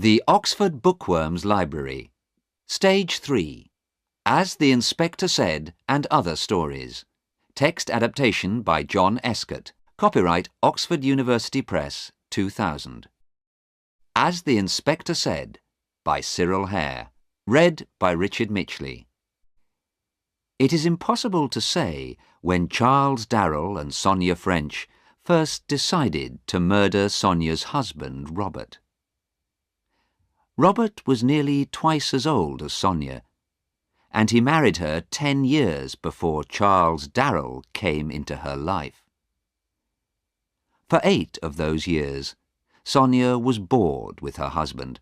The Oxford Bookworms Library. Stage 3. As the Inspector Said and Other Stories. Text adaptation by John Escott. Copyright Oxford University Press, 2000. As the Inspector Said by Cyril Hare. Read by Richard Mitchley. It is impossible to say when Charles Darrell and Sonia French first decided to murder Sonia's husband, Robert. Robert was nearly twice as old as Sonia, and he married her 10 years before Charles Darrell came into her life. For 8 of those years, Sonia was bored with her husband,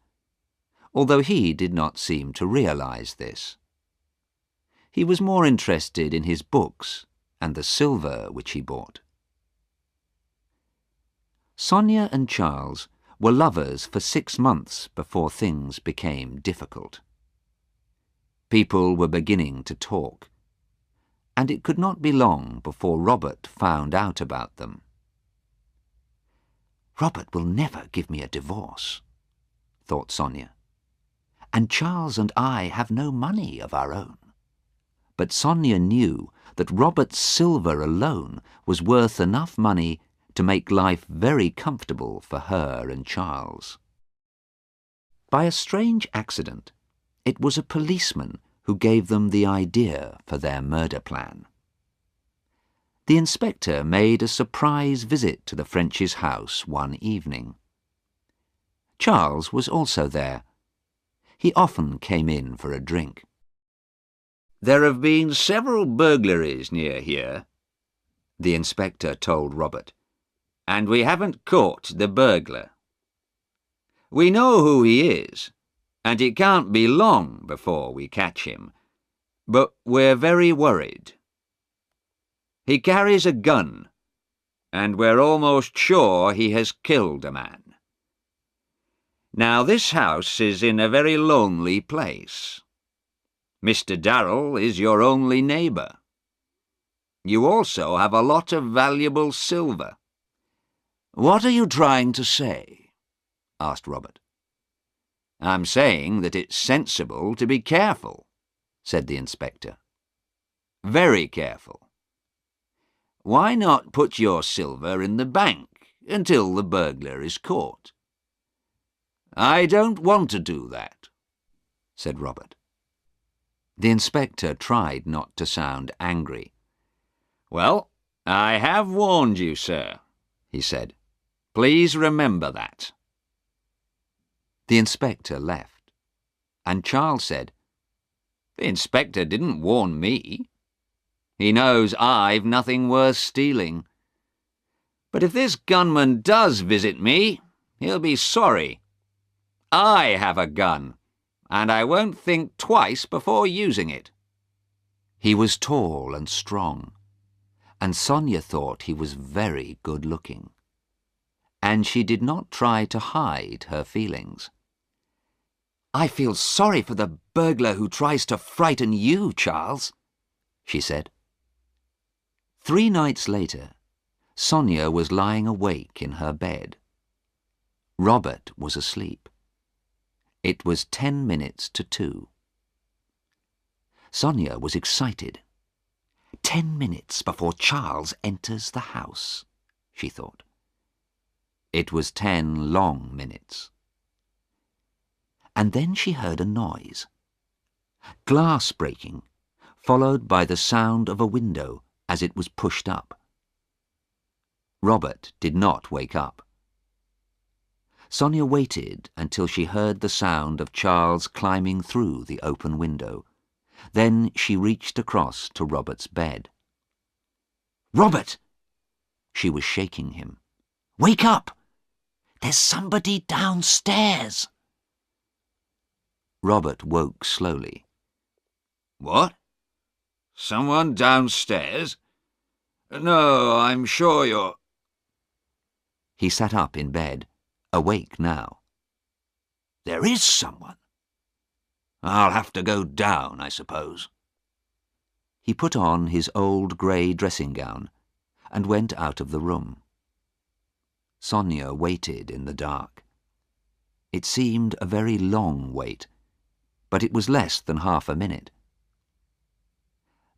although he did not seem to realize this. He was more interested in his books and the silver which he bought. Sonia and Charles were lovers for 6 months before things became difficult. People were beginning to talk, and it could not be long before Robert found out about them. "Robert will never give me a divorce," thought Sonia, "and Charles and I have no money of our own." But Sonia knew that Robert's silver alone was worth enough money to make life very comfortable for her and Charles. By a strange accident, it was a policeman who gave them the idea for their murder plan. The inspector made a surprise visit to the French's house one evening. Charles was also there. He often came in for a drink. "There have been several burglaries near here," the inspector told Robert, "and we haven't caught the burglar. We know who he is, and it can't be long before we catch him, but we're very worried. He carries a gun, and we're almost sure he has killed a man. Now this house is in a very lonely place. Mr. Darrell is your only neighbour. You also have a lot of valuable silver." "What are you trying to say?" asked Robert. "I'm saying that it's sensible to be careful," said the inspector. "Very careful. Why not put your silver in the bank until the burglar is caught?" "I don't want to do that," said Robert. The inspector tried not to sound angry. "Well, I have warned you, sir," he said. "Please remember that." The inspector left, and Charles said, "The inspector didn't warn me. He knows I've nothing worth stealing. But if this gunman does visit me, he'll be sorry. I have a gun, and I won't think twice before using it." He was tall and strong, and Sonia thought he was very good-looking, and she did not try to hide her feelings. "I feel sorry for the burglar who tries to frighten you, Charles," she said. 3 nights later, Sonia was lying awake in her bed. Robert was asleep. It was 10 minutes to 2. Sonia was excited. 10 minutes before Charles enters the house, she thought. It was 10 long minutes. And then she heard a noise. Glass breaking, followed by the sound of a window as it was pushed up. Robert did not wake up. Sonia waited until she heard the sound of Charles climbing through the open window. Then she reached across to Robert's bed. "Robert!" She was shaking him. "Wake up! There's somebody downstairs!" Robert woke slowly. "What? Someone downstairs? No, I'm sure you're—" He sat up in bed, awake now. "There is someone. I'll have to go down, I suppose." He put on his old grey dressing gown and went out of the room. Sonia waited in the dark. It seemed a very long wait, but it was less than half a minute.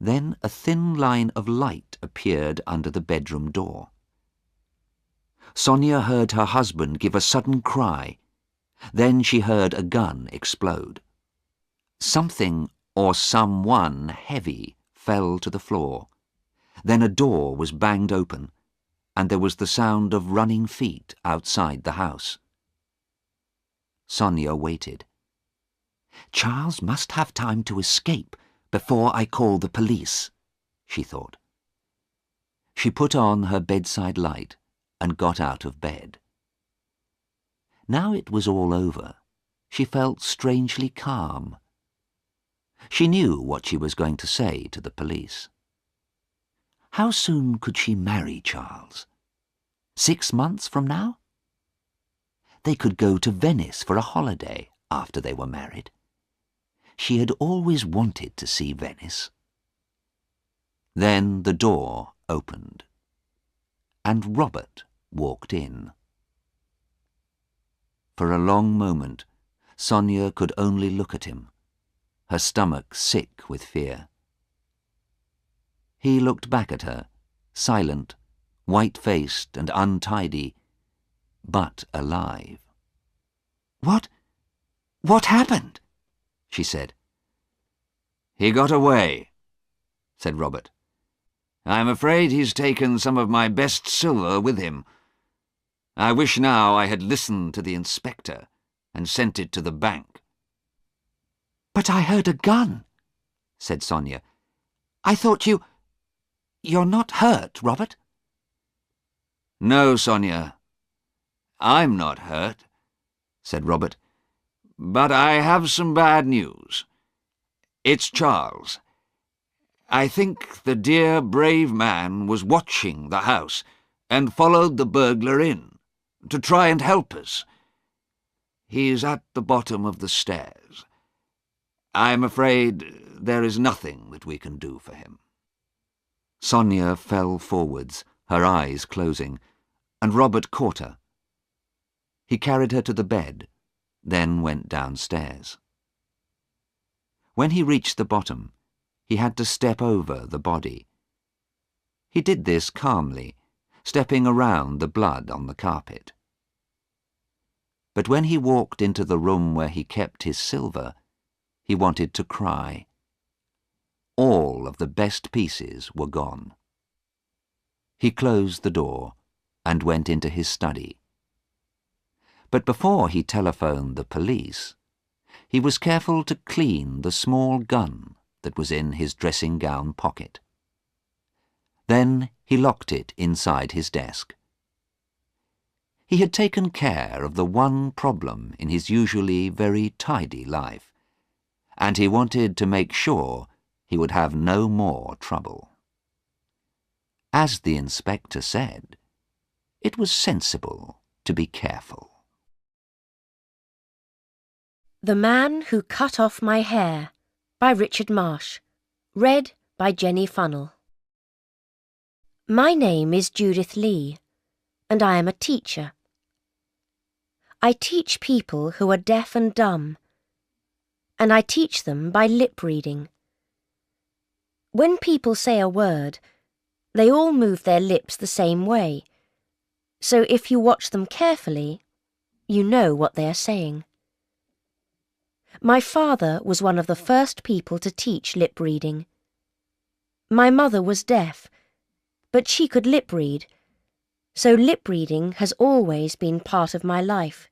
Then a thin line of light appeared under the bedroom door. Sonia heard her husband give a sudden cry. Then she heard a gun explode. Something or someone heavy fell to the floor. Then a door was banged open, and there was the sound of running feet outside the house. Sonia waited. Charles must have time to escape before I call the police, she thought. She put on her bedside light and got out of bed. Now it was all over, she felt strangely calm. She knew what she was going to say to the police. How soon could she marry Charles? 6 months from now? They could go to Venice for a holiday after they were married. She had always wanted to see Venice. Then the door opened, and Robert walked in. For a long moment, Sonia could only look at him, her stomach sick with fear. He looked back at her, silent, white-faced and untidy, but alive. What happened?" she said. "He got away," said Robert. "I'm afraid he's taken some of my best silver with him. I wish now I had listened to the inspector and sent it to the bank." "But I heard a gun," said Sonia. "I thought You're not hurt, Robert?" "No, Sonia, I'm not hurt," said Robert. "But I have some bad news. It's Charles. I think the dear, brave man was watching the house and followed the burglar in to try and help us. He's at the bottom of the stairs. I'm afraid there is nothing that we can do for him." Sonia fell forwards, her eyes closing, and Robert caught her. He carried her to the bed, then went downstairs. When he reached the bottom, he had to step over the body. He did this calmly, stepping around the blood on the carpet. But when he walked into the room where he kept his silver, he wanted to cry. All of the best pieces were gone. He closed the door and went into his study. But before he telephoned the police, he was careful to clean the small gun that was in his dressing-gown pocket. Then he locked it inside his desk. He had taken care of the one problem in his usually very tidy life, and he wanted to make sure he would have no more trouble. As the inspector said, it was sensible to be careful. The Man Who Cut Off My Hair by Richard Marsh. Read by Jenny Funnell. My name is Judith Lee, and I am a teacher. I teach people who are deaf and dumb, and I teach them by lip reading. When people say a word, they all move their lips the same way, so if you watch them carefully, you know what they are saying. My father was one of the first people to teach lip reading. My mother was deaf, but she could lip read, so lip reading has always been part of my life.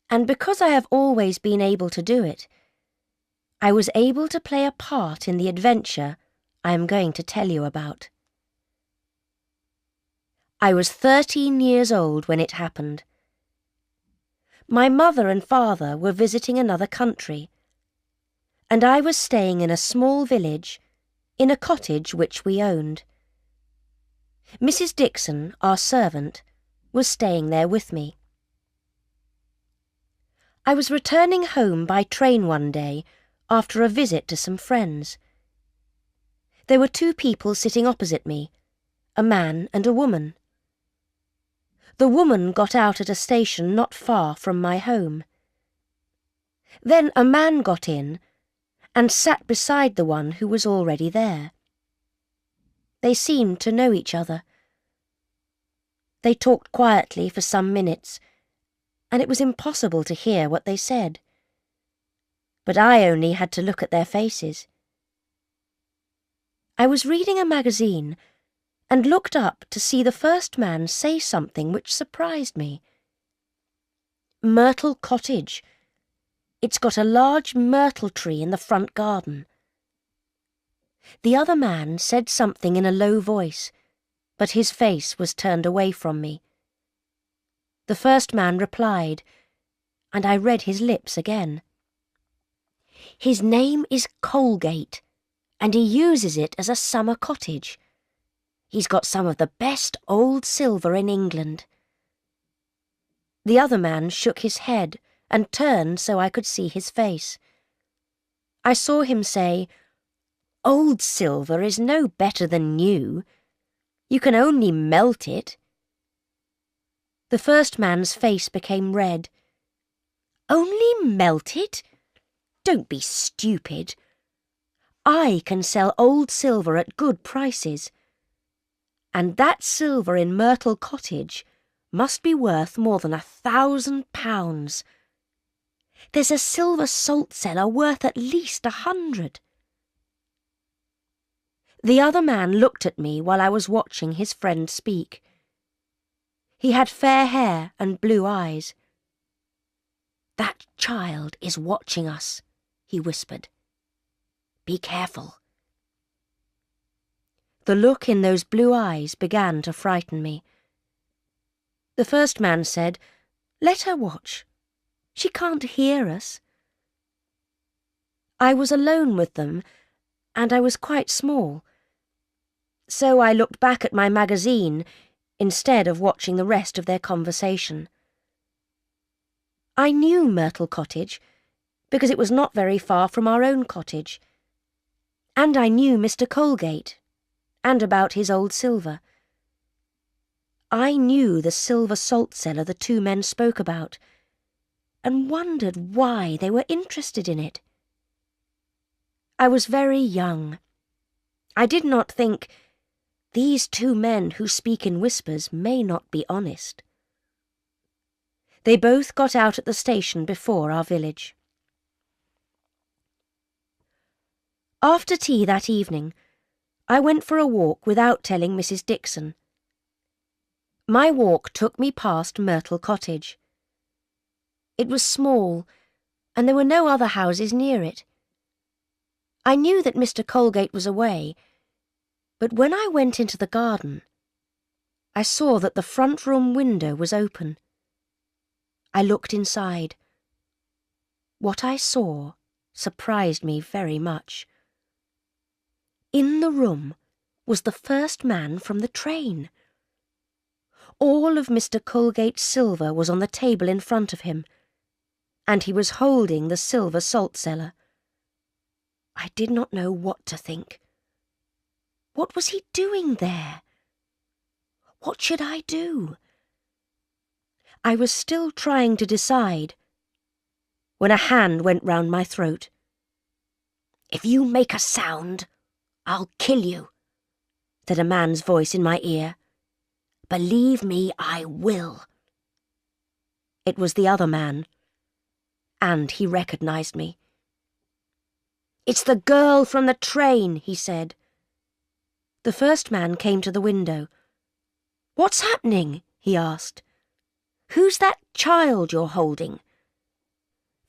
And because I have always been able to do it, I was able to play a part in the adventure I am going to tell you about. I was 13 years old when it happened. My mother and father were visiting another country, and I was staying in a small village, in a cottage which we owned. Mrs. Dixon, our servant, was staying there with me. I was returning home by train one day after a visit to some friends. There were 2 people sitting opposite me, a man and a woman. The woman got out at a station not far from my home. Then a man got in and sat beside the one who was already there. They seemed to know each other. They talked quietly for some minutes, and it was impossible to hear what they said. But I only had to look at their faces. I was reading a magazine and looked up to see the first man say something which surprised me. Myrtle Cottage. It's got a large myrtle tree in the front garden. The other man said something in a low voice, but his face was turned away from me. The first man replied, and I read his lips again. His name is Colgate, and he uses it as a summer cottage. He's got some of the best old silver in England. The other man shook his head and turned so I could see his face. I saw him say, "Old silver is no better than new. You can only melt it." The first man's face became red. "Only melt it? Don't be stupid. I can sell old silver at good prices. And that silver in Myrtle Cottage must be worth more than £1,000. There's a silver salt cellar worth at least 100. The other man looked at me while I was watching his friend speak. He had fair hair and blue eyes. "That child is watching us," he whispered. "Be careful." The look in those blue eyes began to frighten me. The first man said, "Let her watch. She can't hear us." I was alone with them, and I was quite small. So I looked back at my magazine instead of watching the rest of their conversation. I knew Myrtle Cottage because it was not very far from our own cottage, and I knew Mr. Colgate, and about his old silver. I knew the silver salt cellar the two men spoke about, and wondered why they were interested in it. I was very young. I did not think, these two men who speak in whispers may not be honest. They both got out at the station before our village. After tea that evening, I went for a walk without telling Mrs. Dixon. My walk took me past Myrtle Cottage. It was small, and there were no other houses near it. I knew that Mr. Colgate was away, but when I went into the garden, I saw that the front room window was open. I looked inside. What I saw surprised me very much. In the room was the first man from the train. All of Mr. Colgate's silver was on the table in front of him, and he was holding the silver salt cellar. I did not know what to think. What was he doing there? What should I do? I was still trying to decide when a hand went round my throat. "If you make a sound, I'll kill you," said a man's voice in my ear. "Believe me, I will." It was the other man, and he recognized me. "It's the girl from the train," he said. The first man came to the window. "What's happening?" he asked. "Who's that child you're holding?"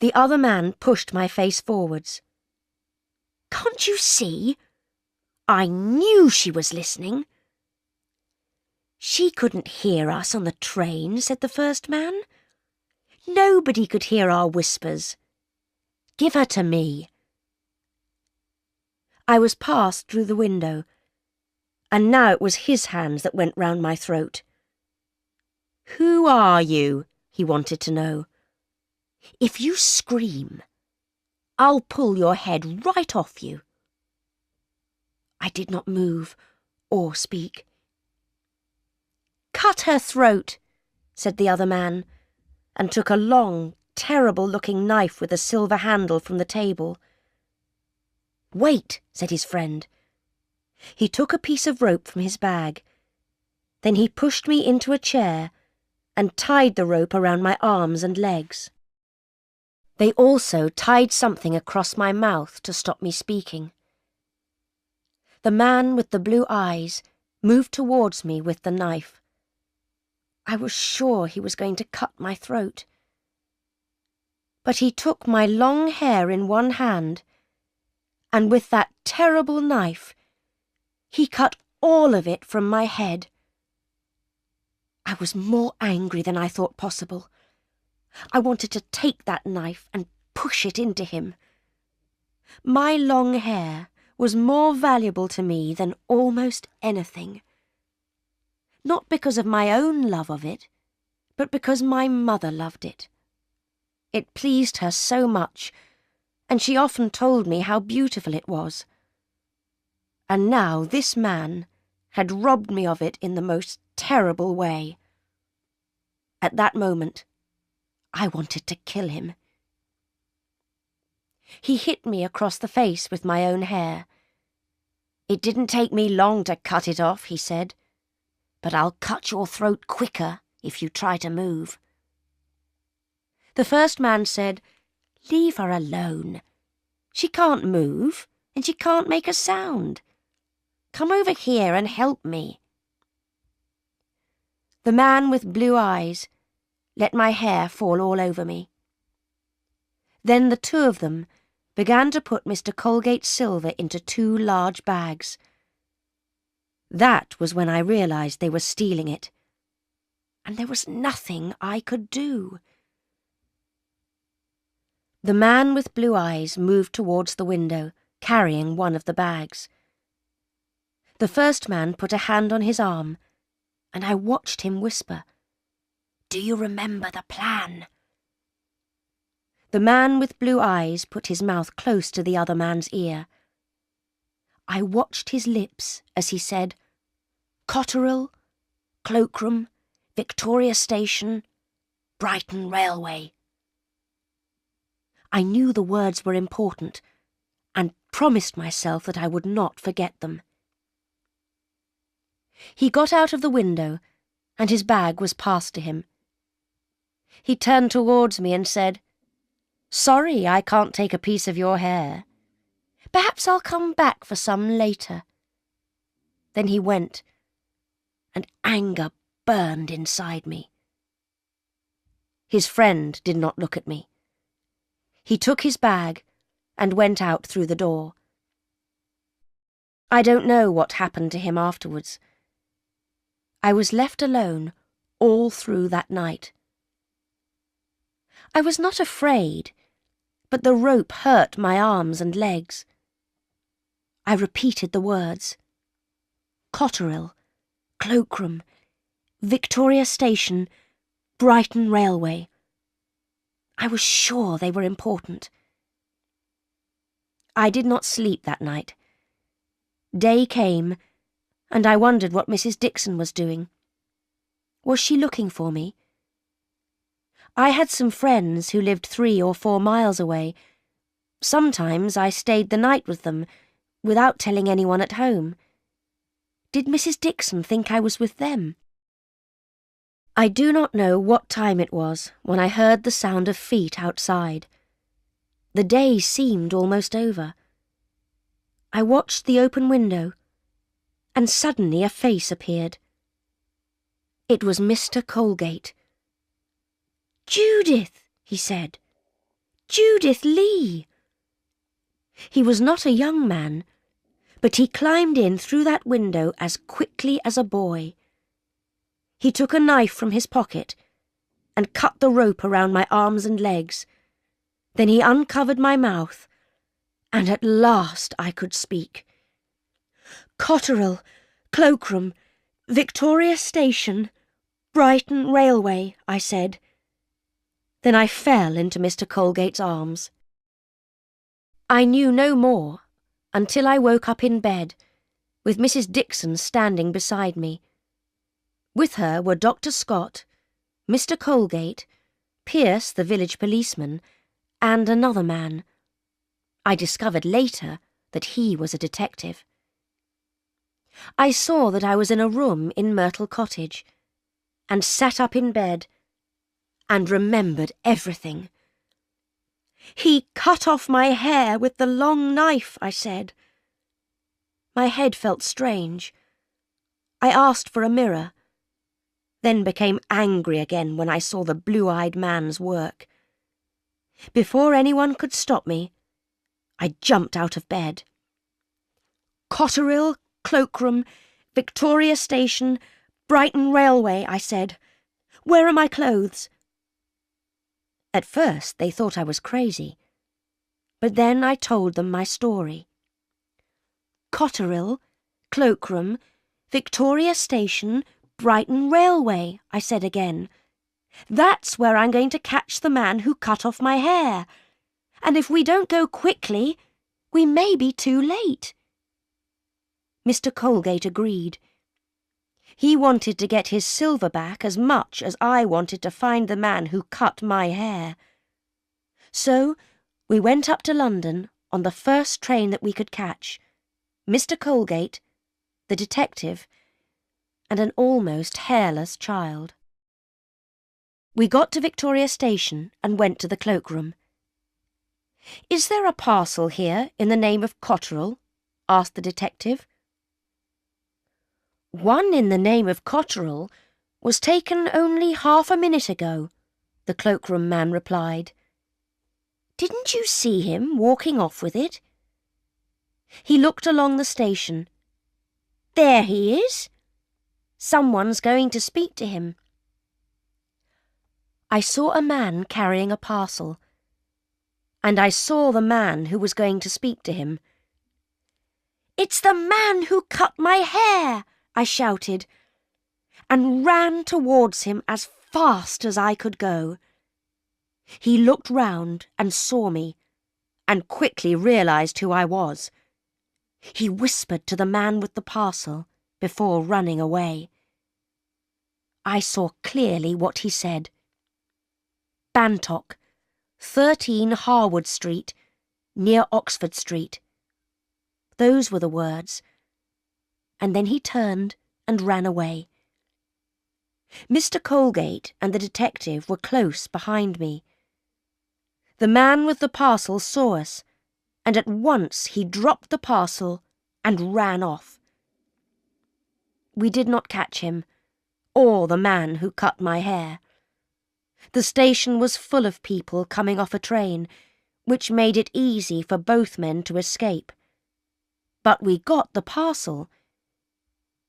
The other man pushed my face forwards. "Can't you see? I knew she was listening." "She couldn't hear us on the train," said the first man. "Nobody could hear our whispers. Give her to me." I was passed through the window, and now it was his hands that went round my throat. "Who are you?" he wanted to know. "If you scream, I'll pull your head right off you." I did not move or speak. "Cut her throat," said the other man, and took a long, terrible-looking knife with a silver handle from the table. "Wait," said his friend. He took a piece of rope from his bag. Then he pushed me into a chair and tied the rope around my arms and legs. They also tied something across my mouth to stop me speaking. The man with the blue eyes moved towards me with the knife. I was sure he was going to cut my throat. But he took my long hair in one hand, and with that terrible knife, he cut all of it from my head. I was more angry than I thought possible. I wanted to take that knife and push it into him. My long hair was more valuable to me than almost anything. Not because of my own love of it, but because my mother loved it. It pleased her so much, and she often told me how beautiful it was. And now this man had robbed me of it in the most terrible way. At that moment, I wanted to kill him. He hit me across the face with my own hair. "It didn't take me long to cut it off," he said, "but I'll cut your throat quicker if you try to move." The first man said, "Leave her alone. She can't move, and she can't make a sound. Come over here and help me." The man with blue eyes let my hair fall all over me. Then the two of them began to put Mr. Colgate's silver into 2 large bags. That was when I realized they were stealing it, and there was nothing I could do. The man with blue eyes moved towards the window, carrying one of the bags. The first man put a hand on his arm, and I watched him whisper, "Do you remember the plan?" The man with blue eyes put his mouth close to the other man's ear. I watched his lips as he said, "Cotterill, Cloakroom, Victoria Station, Brighton Railway." I knew the words were important and promised myself that I would not forget them. He got out of the window and his bag was passed to him. He turned towards me and said, "Sorry I can't take a piece of your hair. Perhaps I'll come back for some later." Then he went, and anger burned inside me. His friend did not look at me. He took his bag and went out through the door. I don't know what happened to him afterwards. I was left alone all through that night. I was not afraid, but the rope hurt my arms and legs. I repeated the words. Cotterill, Cloakroom, Victoria Station, Brighton Railway. I was sure they were important. I did not sleep that night. Day came, and I wondered what Mrs. Dixon was doing. Was she looking for me? I had some friends who lived 3 or 4 miles away. Sometimes I stayed the night with them, without telling anyone at home. Did Mrs. Dixon think I was with them? I do not know what time it was when I heard the sound of feet outside. The day seemed almost over. I watched the open window, and suddenly a face appeared. It was Mr. Colgate. "Judith," he said. "Judith Lee." He was not a young man, but he climbed in through that window as quickly as a boy. He took a knife from his pocket and cut the rope around my arms and legs. Then he uncovered my mouth, and at last I could speak. "Cotterill, Cloakroom, Victoria Station, Brighton Railway," I said. Then I fell into Mr. Colgate's arms. I knew no more until I woke up in bed, with Mrs. Dixon standing beside me. With her were Dr. Scott, Mr. Colgate, Pierce, the village policeman, and another man. I discovered later that he was a detective. I saw that I was in a room in Myrtle Cottage, and sat up in bed, and remembered everything. "He cut off my hair with the long knife," I said. My head felt strange. I asked for a mirror, then became angry again when I saw the blue-eyed man's work. Before anyone could stop me, I jumped out of bed. "Cotterill, Cloakroom, Victoria Station, Brighton Railway," I said. "Where are my clothes?" At first they thought I was crazy, but then I told them my story. "Cotterill, Cloakroom, Victoria Station, Brighton Railway," I said again. "That's where I'm going to catch the man who cut off my hair. And if we don't go quickly, we may be too late." Mr. Colgate agreed. He wanted to get his silver back as much as I wanted to find the man who cut my hair. So we went up to London on the first train that we could catch. Mr. Colgate, the detective, and an almost hairless child. We got to Victoria Station and went to the cloakroom. "Is there a parcel here in the name of Cotterill?" asked the detective. "One in the name of Cotterill was taken only half a minute ago," the cloakroom man replied. "Didn't you see him walking off with it?" He looked along the station. "There he is. Someone's going to speak to him." I saw a man carrying a parcel, and I saw the man who was going to speak to him. "It's the man who cut my hair!" I shouted, and ran towards him as fast as I could go. He looked round and saw me, and quickly realised who I was. He whispered to the man with the parcel before running away. I saw clearly what he said. "Bantock, 13 Harwood Street, near Oxford Street." Those were the words. And then he turned and ran away. Mr. Colgate and the detective were close behind me. The man with the parcel saw us, and at once he dropped the parcel and ran off. We did not catch him, or the man who cut my hair. The station was full of people coming off a train, which made it easy for both men to escape. But we got the parcel.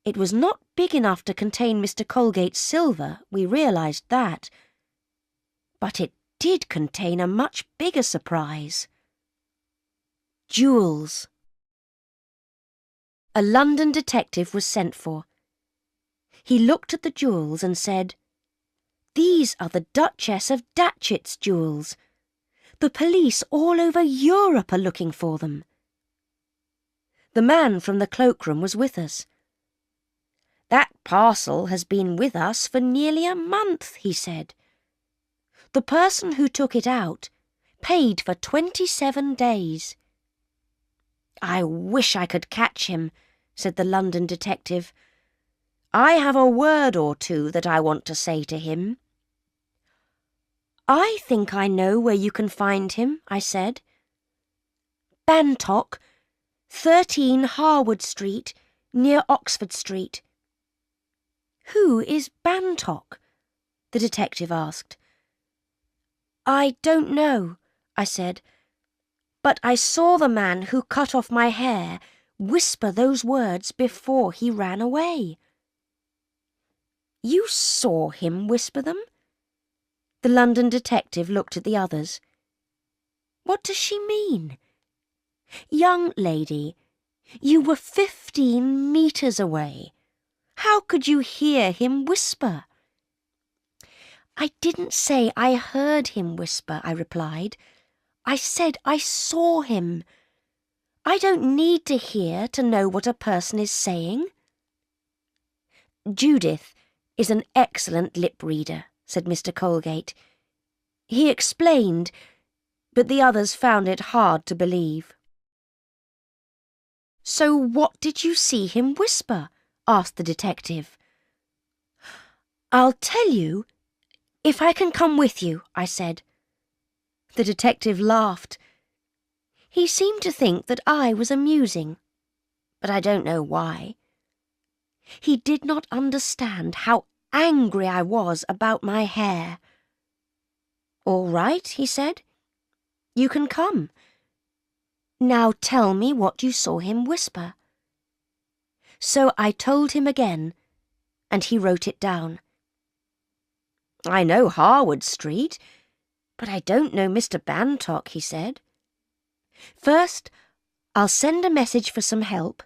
It was not big enough to contain Mr. Colgate's silver, we realised that. But it did contain a much bigger surprise. Jewels. A London detective was sent for. He looked at the jewels and said, "These are the Duchess of Datchet's jewels. The police all over Europe are looking for them." The man from the cloakroom was with us. "That parcel has been with us for nearly a month," he said. "The person who took it out paid for 27 days. "I wish I could catch him," said the London detective. "I have a word or two that I want to say to him." "I think I know where you can find him," I said. "Bantock, 13 Harwood Street, near Oxford Street." "Who is Bantock?" the detective asked. "I don't know," I said, "but I saw the man who cut off my hair whisper those words before he ran away." "You saw him whisper them?" The London detective looked at the others. "What does she mean?" "Young lady, you were 15 metres away. How could you hear him whisper?" "I didn't say I heard him whisper," I replied. "I said I saw him. I don't need to hear to know what a person is saying." Judith is an excellent lip reader, said Mr. Colgate. He explained, but the others found it hard to believe. So what did you see him whisper? Asked the detective. I'll tell you, if I can come with you, I said. The detective laughed. He seemed to think that I was amusing, but I don't know why. He did not understand how angry I was about my hair. All right, he said. You can come. Now tell me what you saw him whisper. So I told him again, and he wrote it down. I know Harwood Street, but I don't know Mr. Bantock, he said. First, I'll send a message for some help.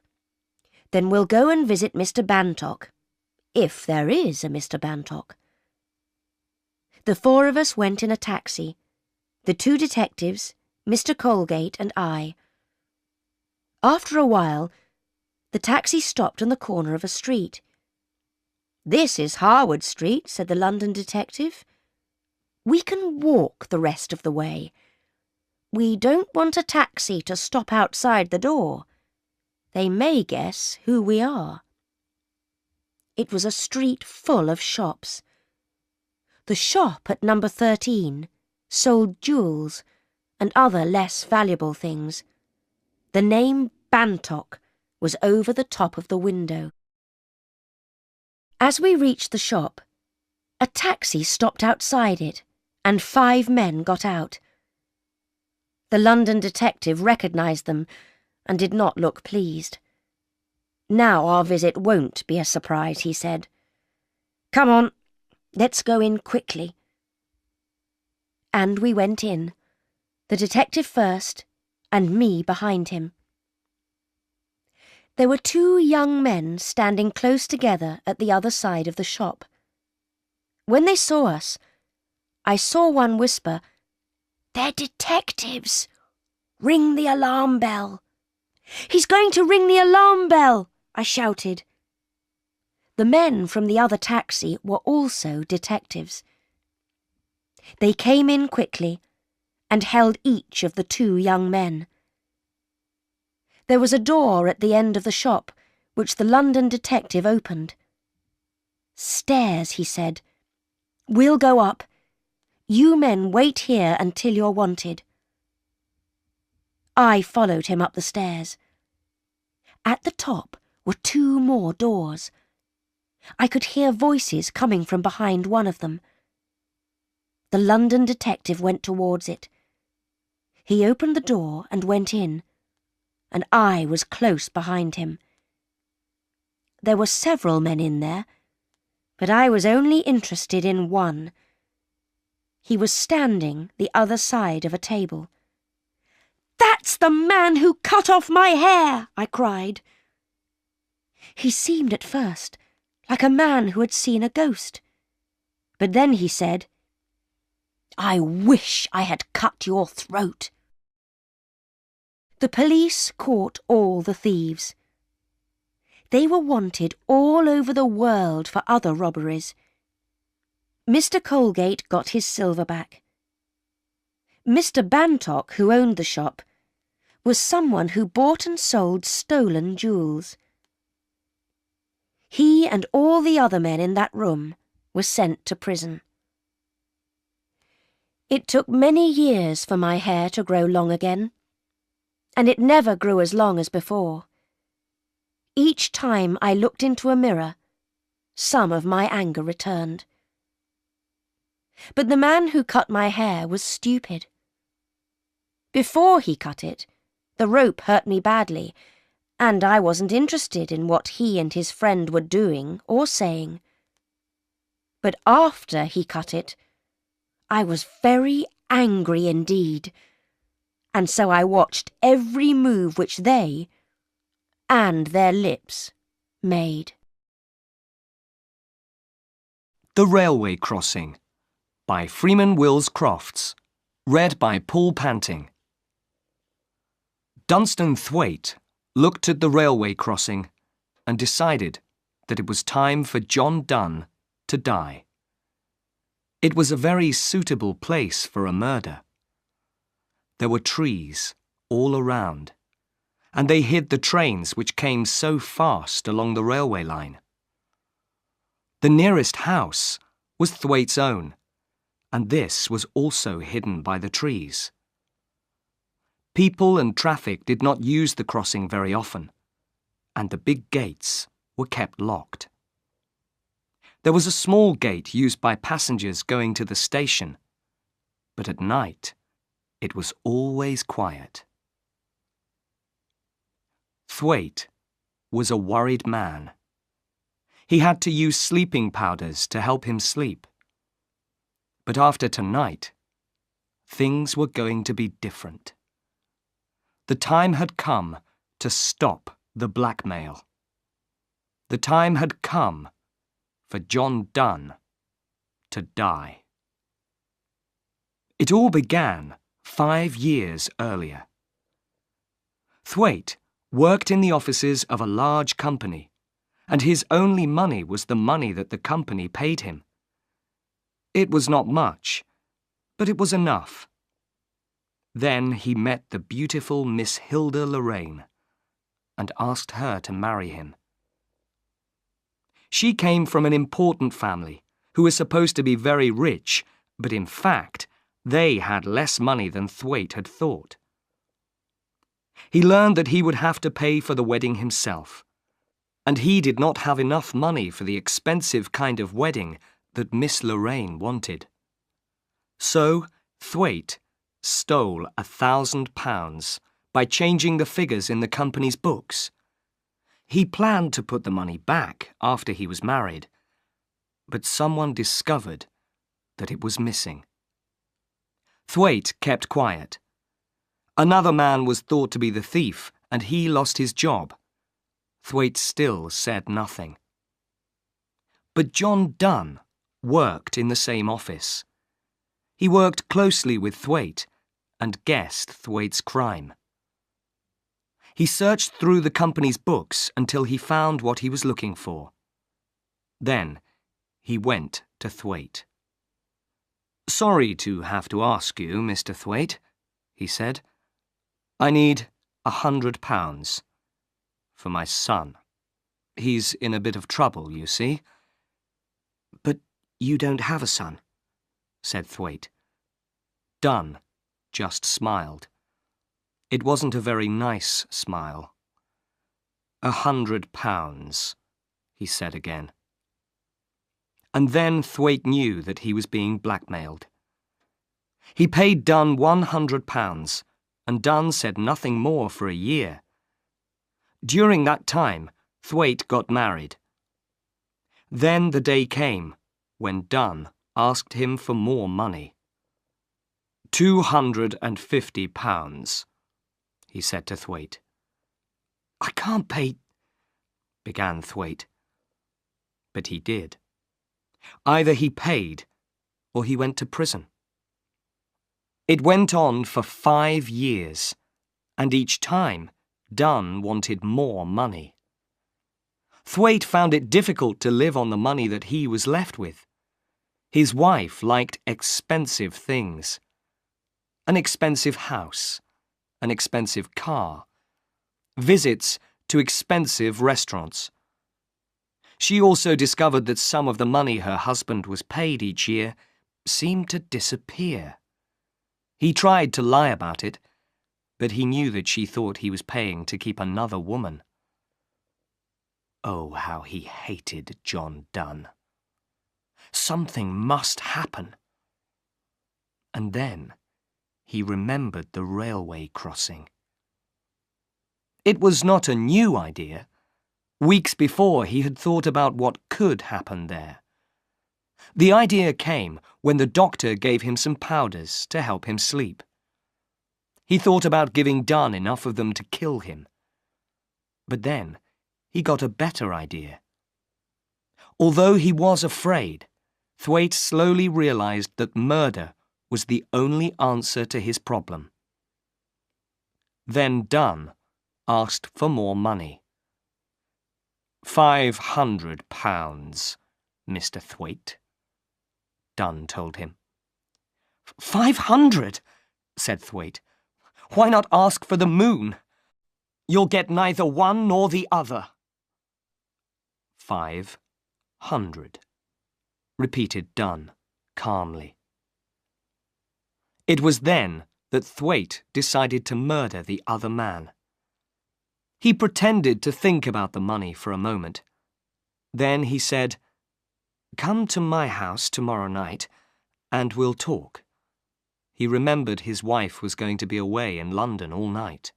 Then we'll go and visit Mr. Bantock, if there is a Mr. Bantock. The four of us went in a taxi, the two detectives, Mr. Colgate and I. After a while, the taxi stopped on the corner of a street. This is Harwood Street, said the London detective. We can walk the rest of the way. We don't want a taxi to stop outside the door. They may guess who we are. It was a street full of shops. The shop at number 13 sold jewels and other less valuable things. The name Bantock was over the top of the window. As we reached the shop, a taxi stopped outside it, and 5 men got out. The London detective recognised them and did not look pleased. Now our visit won't be a surprise, he said. Come on, let's go in quickly. And we went in, the detective first and me behind him. There were 2 young men standing close together at the other side of the shop. When they saw us, I saw one whisper, "They're detectives! Ring the alarm bell!" "He's going to ring the alarm bell!" I shouted. The men from the other taxi were also detectives. They came in quickly and held each of the 2 young men. There was a door at the end of the shop, which the London detective opened. "Stairs," he said. "We'll go up. You men wait here until you're wanted." I followed him up the stairs. At the top were 2 more doors. I could hear voices coming from behind one of them. The London detective went towards it. He opened the door and went in, and I was close behind him. There were several men in there, but I was only interested in one. He was standing the other side of a table. "That's the man who cut off my hair!" I cried. He seemed at first like a man who had seen a ghost, but then he said, "I wish I had cut your throat." The police caught all the thieves. They were wanted all over the world for other robberies. Mr. Colgate got his silver back. Mr. Bantock, who owned the shop, was someone who bought and sold stolen jewels. He and all the other men in that room were sent to prison. It took many years for my hair to grow long again, and it never grew as long as before. Each time I looked into a mirror, some of my anger returned. But the man who cut my hair was stupid. Before he cut it, the rope hurt me badly, and I wasn't interested in what he and his friend were doing or saying. But after he cut it, I was very angry indeed, and so I watched every move which they and their lips made. The Railway Crossing by Freeman Wills Crofts. Read by Paul Panting. Dunstan Thwaite looked at the railway crossing and decided that it was time for John Donne to die. It was a very suitable place for a murder. There were trees all around, and they hid the trains which came so fast along the railway line. The nearest house was Thwaite's own, and this was also hidden by the trees. People and traffic did not use the crossing very often, and the big gates were kept locked. There was a small gate used by passengers going to the station, but at night it was always quiet. Thwaite was a worried man. He had to use sleeping powders to help him sleep. But after tonight, things were going to be different. The time had come to stop the blackmail. The time had come for John Donne to die. It all began 5 years earlier. Thwaite worked in the offices of a large company, and his only money was the money that the company paid him. It was not much, but it was enough. Then he met the beautiful Miss Hilda Lorraine and asked her to marry him. She came from an important family who was supposed to be very rich, but in fact, they had less money than Thwaite had thought. He learned that he would have to pay for the wedding himself, and he did not have enough money for the expensive kind of wedding that Miss Lorraine wanted. So Thwaite stole £1,000 by changing the figures in the company's books. He planned to put the money back after he was married, but someone discovered that it was missing. Thwaite kept quiet. Another man was thought to be the thief, and he lost his job. Thwaite still said nothing. But John Donne worked in the same office. He worked closely with Thwaite and guessed Thwaite's crime. He searched through the company's books until he found what he was looking for. Then he went to Thwaite. "Sorry to have to ask you, Mr. Thwaite," he said. "I need £100 for my son. He's in a bit of trouble, you see." "But you don't have a son," said Thwaite. Donne just smiled. It wasn't a very nice smile. £100, he said again. And then Thwaite knew that he was being blackmailed. He paid Donne £100, and Donne said nothing more for a year. During that time, Thwaite got married. Then the day came when Donne asked him for more money. £250, he said to Thwaite. "I can't pay," began Thwaite. But he did. Either he paid or he went to prison. It went on for 5 years, and each time Donne wanted more money. Thwaite found it difficult to live on the money that he was left with. His wife liked expensive things. An expensive house, an expensive car, visits to expensive restaurants. She also discovered that some of the money her husband was paid each year seemed to disappear. He tried to lie about it, but he knew that she thought he was paying to keep another woman. Oh, how he hated John Donne. Something must happen. And then he remembered the railway crossing. It was not a new idea. Weeks before, he had thought about what could happen there. The idea came when the doctor gave him some powders to help him sleep. He thought about giving Donne enough of them to kill him. But then he got a better idea. Although he was afraid, Thwaite slowly realized that murder was the only answer to his problem. Then Donne asked for more money. £500, Mr. Thwaite. Dunn told him. 500, said Thwaite. Why not ask for the moon? You'll get neither one nor the other. 500, repeated Dunn calmly. It was then that Thwaite decided to murder the other man. He pretended to think about the money for a moment. Then he said, "Come to my house tomorrow night, and we'll talk." He remembered his wife was going to be away in London all night.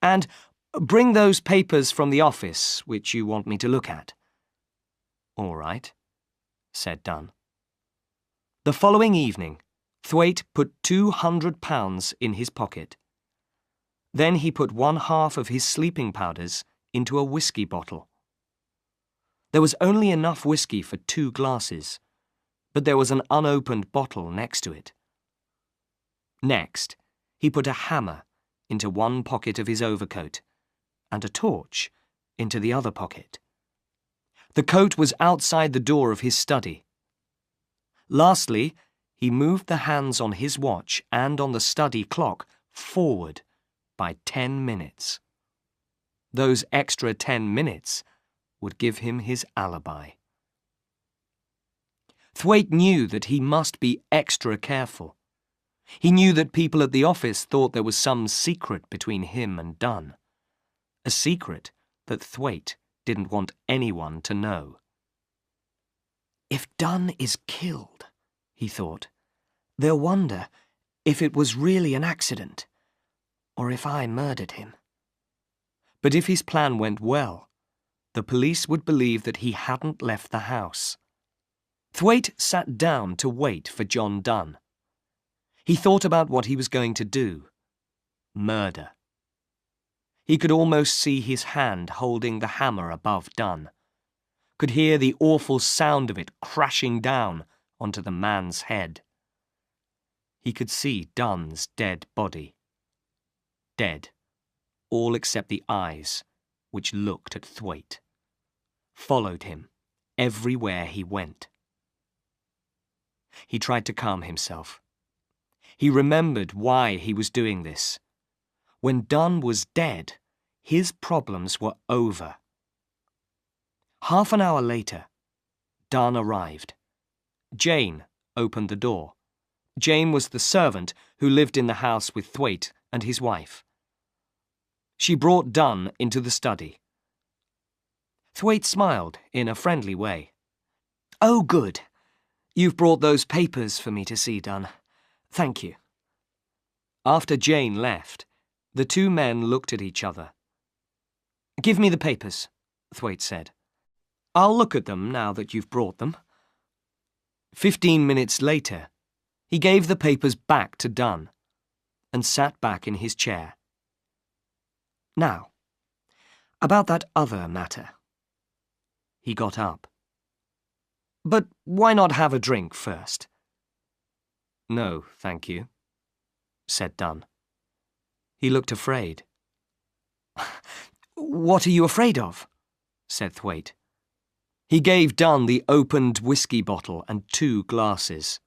"And bring those papers from the office which you want me to look at." "All right," said Dunn. The following evening, Thwaite put £200 in his pocket. Then he put 1/2 of his sleeping powders into a whiskey bottle. There was only enough whiskey for 2 glasses, but there was an unopened bottle next to it. Next, he put a hammer into one pocket of his overcoat and a torch into the other pocket. The coat was outside the door of his study. Lastly, he moved the hands on his watch and on the study clock forward by 10 minutes. Those extra 10 minutes would give him his alibi. Thwaite knew that he must be extra careful. He knew that people at the office thought there was some secret between him and Dunn. A secret that Thwaite didn't want anyone to know. If Dunn is killed, he thought, they'll wonder if it was really an accident, or if I murdered him. But if his plan went well, the police would believe that he hadn't left the house. Thwaite sat down to wait for John Dunn. He thought about what he was going to do. Murder. He could almost see his hand holding the hammer above Dunn, could hear the awful sound of it crashing down onto the man's head. He could see Dunn's dead body. Dead, all except the eyes, which looked at Thwaite, followed him everywhere he went. He tried to calm himself. He remembered why he was doing this. When Dunn was dead, his problems were over. Half an hour later, Dunn arrived. Jane opened the door. Jane was the servant who lived in the house with Thwaite and his wife. She brought Dunn into the study. Thwaite smiled in a friendly way. "Oh, good. You've brought those papers for me to see, Dunn. Thank you." After Jane left, the 2 men looked at each other. "Give me the papers," Thwaite said. "I'll look at them now that you've brought them." 15 minutes later, he gave the papers back to Dunn and sat back in his chair. "Now, about that other matter." He got up. "But why not have a drink first?" "No, thank you," said Dunn. He looked afraid. "What are you afraid of?" said Thwaite. He gave Dunn the opened whiskey bottle and 2 glasses.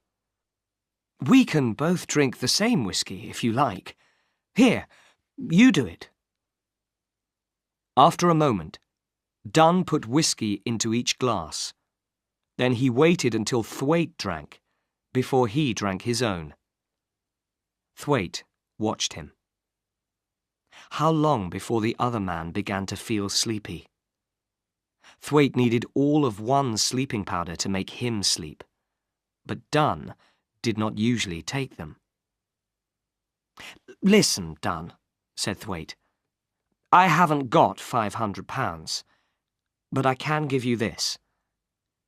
"We can both drink the same whiskey, if you like. Here, you do it." After a moment, Dunn put whiskey into each glass. Then he waited until Thwaite drank, before he drank his own. Thwaite watched him. How long before the other man began to feel sleepy? Thwaite needed all of one sleeping powder to make him sleep, but Dunn did not usually take them. "Listen, Dunn," said Thwaite. "I haven't got £500, but I can give you this."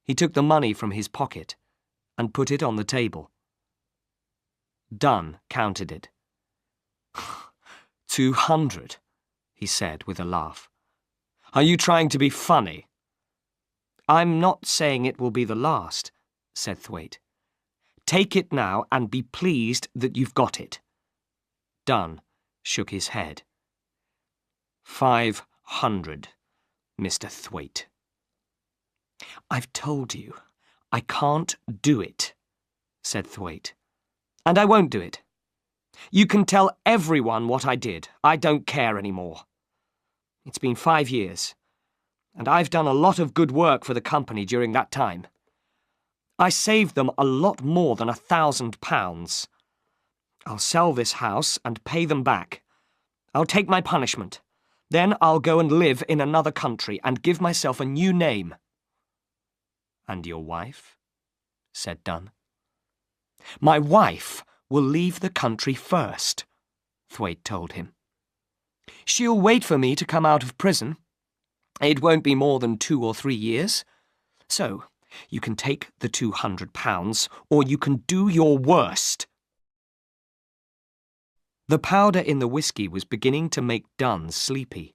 He took the money from his pocket and put it on the table. Dunn counted it. 200, he said with a laugh. "Are you trying to be funny?" "I'm not saying it will be the last," said Thwaite. "Take it now and be pleased that you've got it." Dunn shook his head. 500, Mr. Thwaite. "I've told you, I can't do it," said Thwaite. "And I won't do it. You can tell everyone what I did. I don't care anymore. It's been 5 years, and I've done a lot of good work for the company during that time. I saved them a lot more than £1,000. I'll sell this house and pay them back. I'll take my punishment. Then I'll go and live in another country and give myself a new name." "And your wife?" said Dunn. "My wife will leave the country first," Thwaite told him. "She'll wait for me to come out of prison. It won't be more than 2 or 3 years. So, you can take the £200, or you can do your worst." The powder in the whiskey was beginning to make Dunn sleepy.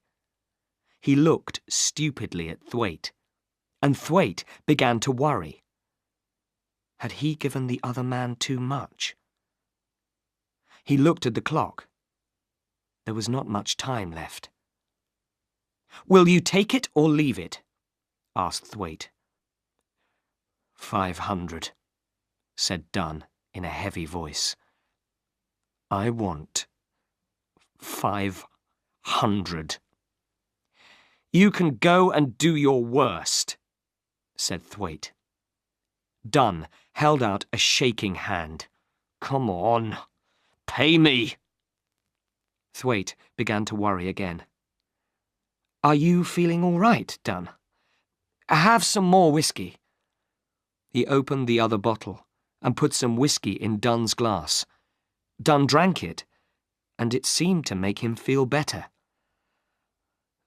He looked stupidly at Thwaite, and Thwaite began to worry. Had he given the other man too much? He looked at the clock. There was not much time left. "Will you take it or leave it?" asked Thwaite. 500, said Dunn in a heavy voice. "I want 500. "You can go and do your worst," said Thwaite. Dunn held out a shaking hand. "Come on, pay me." Thwaite began to worry again. "Are you feeling all right, Dunn? Have some more whiskey." He opened the other bottle and put some whiskey in Dunn's glass. Dunn drank it, and it seemed to make him feel better.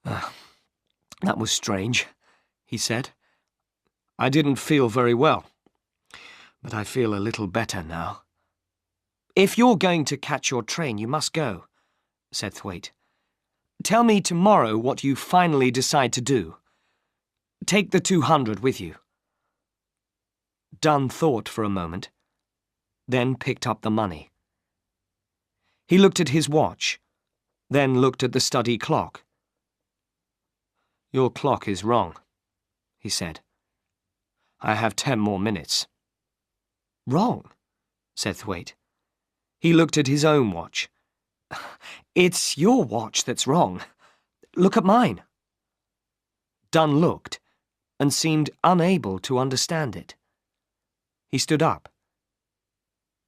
"That was strange," he said. "I didn't feel very well, but I feel a little better now." "If you're going to catch your train, you must go," said Thwaite. "Tell me tomorrow what you finally decide to do. Take the 200 with you." Dunn thought for a moment, then picked up the money. He looked at his watch, then looked at the study clock. "Your clock is wrong," he said. "I have 10 more minutes." "Wrong?" said Thwaite. He looked at his own watch. "It's your watch that's wrong. Look at mine." Dunn looked and seemed unable to understand it. He stood up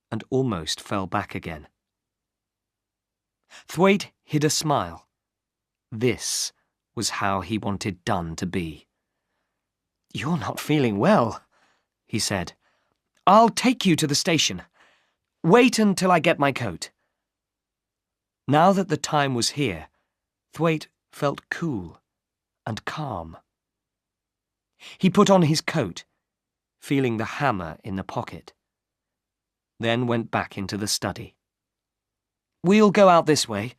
and almost fell back again. Thwaite hid a smile. This was how he wanted Dunn to be. "You're not feeling well," he said. "I'll take you to the station. Wait until I get my coat." Now that the time was here, Thwaite felt cool and calm. He put on his coat, feeling the hammer in the pocket, then went back into the study. "We'll go out this way,"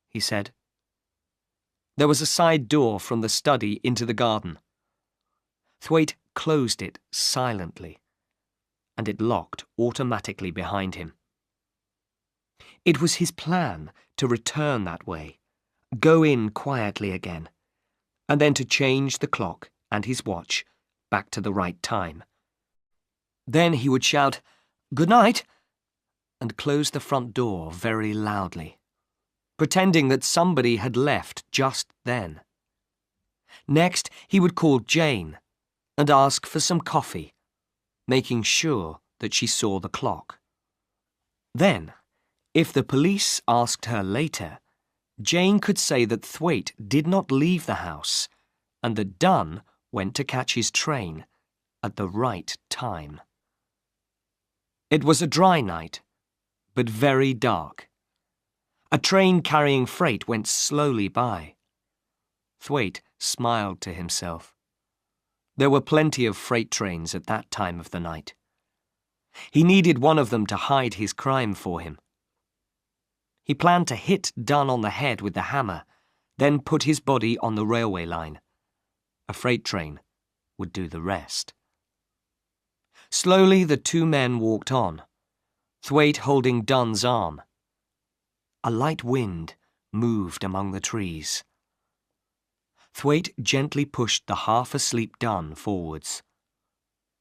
he said. There was a side door from the study into the garden. Thwaite closed it silently, and it locked automatically behind him. It was his plan to return that way, go in quietly again, and then to change the clock and his watch back to the right time. Then he would shout, "Good night," and close the front door very loudly, pretending that somebody had left just then. Next, he would call Jane and ask for some coffee, making sure that she saw the clock. Then, if the police asked her later, Jane could say that Thwaite did not leave the house and that Dunn went to catch his train at the right time. It was a dry night, but very dark. A train carrying freight went slowly by. Thwaite smiled to himself. There were plenty of freight trains at that time of the night. He needed one of them to hide his crime for him. He planned to hit Dunn on the head with the hammer, then put his body on the railway line. A freight train would do the rest. Slowly the two men walked on, Thwaite holding Dunn's arm. A light wind moved among the trees. Thwaite gently pushed the half-asleep Dunn forwards.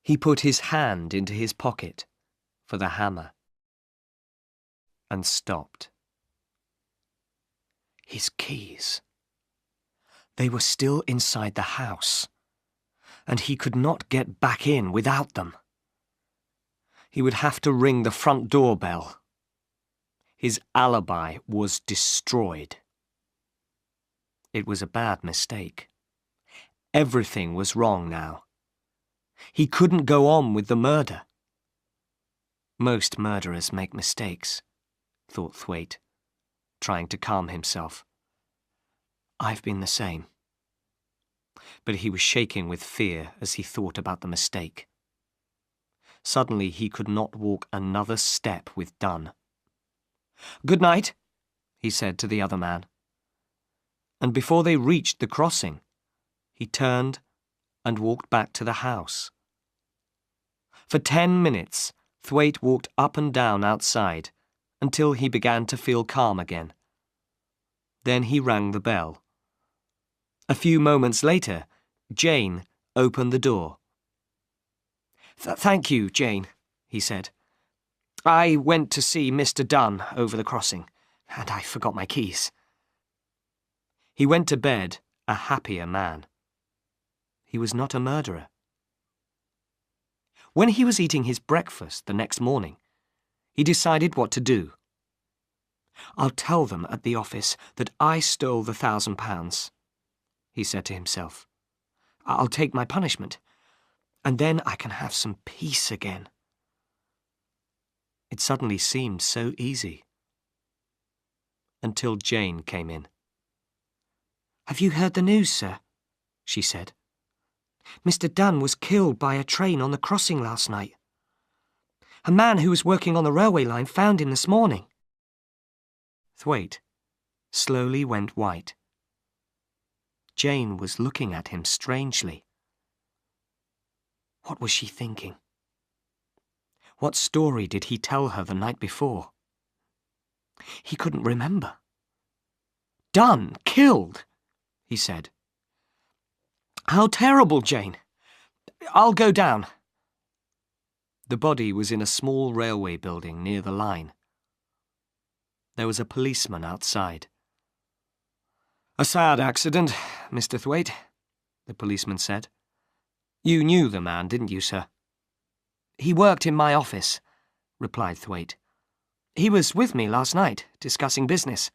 He put his hand into his pocket, for the hammer and stopped. His keys. They were still inside the house, and he could not get back in without them. He would have to ring the front door bell. His alibi was destroyed. It was a bad mistake. Everything was wrong now. He couldn't go on with the murder. Most murderers make mistakes, thought Thwaite, trying to calm himself. I've been the same. But he was shaking with fear as he thought about the mistake. Suddenly he could not walk another step with Dunn. "Good night," he said to the other man. And before they reached the crossing, he turned and walked back to the house. For 10 minutes, Thwaite walked up and down outside until he began to feel calm again. Then he rang the bell. A few moments later, Jane opened the door. "Thank you, Jane," he said. "I went to see Mr. Dunn over the crossing, and I forgot my keys." He went to bed a happier man. He was not a murderer. When he was eating his breakfast the next morning, he decided what to do. "I'll tell them at the office that I stole the £1,000, he said to himself. "I'll take my punishment, and then I can have some peace again." It suddenly seemed so easy. Until Jane came in. "Have you heard the news, sir?" she said. "Mr. Dunn was killed by a train on the crossing last night. A man who was working on the railway line found him this morning." Thwaite slowly went white. Jane was looking at him strangely. What was she thinking? What story did he tell her the night before? He couldn't remember. "Dunn killed," he said. "How terrible, Jane. I'll go down." The body was in a small railway building near the line. There was a policeman outside. "A sad accident, Mr. Thwaite," the policeman said. "You knew the man, didn't you, sir?" "He worked in my office," replied Thwaite. "He was with me last night, discussing business.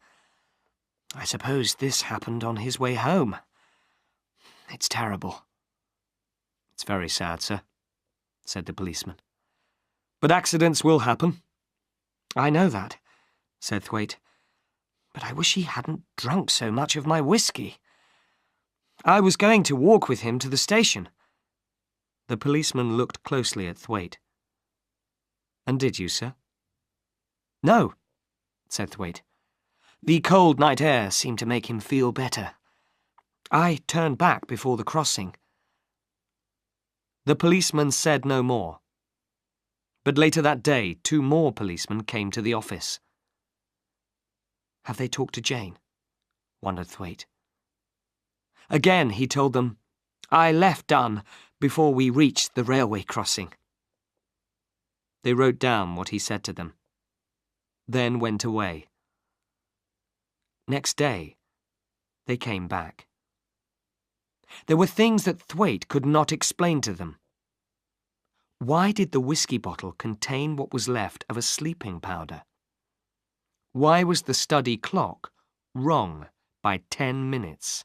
I suppose this happened on his way home. It's terrible." "It's very sad, sir," said the policeman. "But accidents will happen." "I know that," said Thwaite. "But I wish he hadn't drunk so much of my whiskey. I was going to walk with him to the station." The policeman looked closely at Thwaite. "And did you, sir?" "No," said Thwaite. "The cold night air seemed to make him feel better. I turned back before the crossing." The policeman said no more. But later that day, 2 more policemen came to the office. "Have they talked to Jane?" wondered Thwaite. Again he told them, "I left Dunn before we reached the railway crossing." They wrote down what he said to them, then went away. Next day, they came back. There were things that Thwaite could not explain to them. Why did the whiskey bottle contain what was left of a sleeping powder? Why was the study clock wrong by 10 minutes?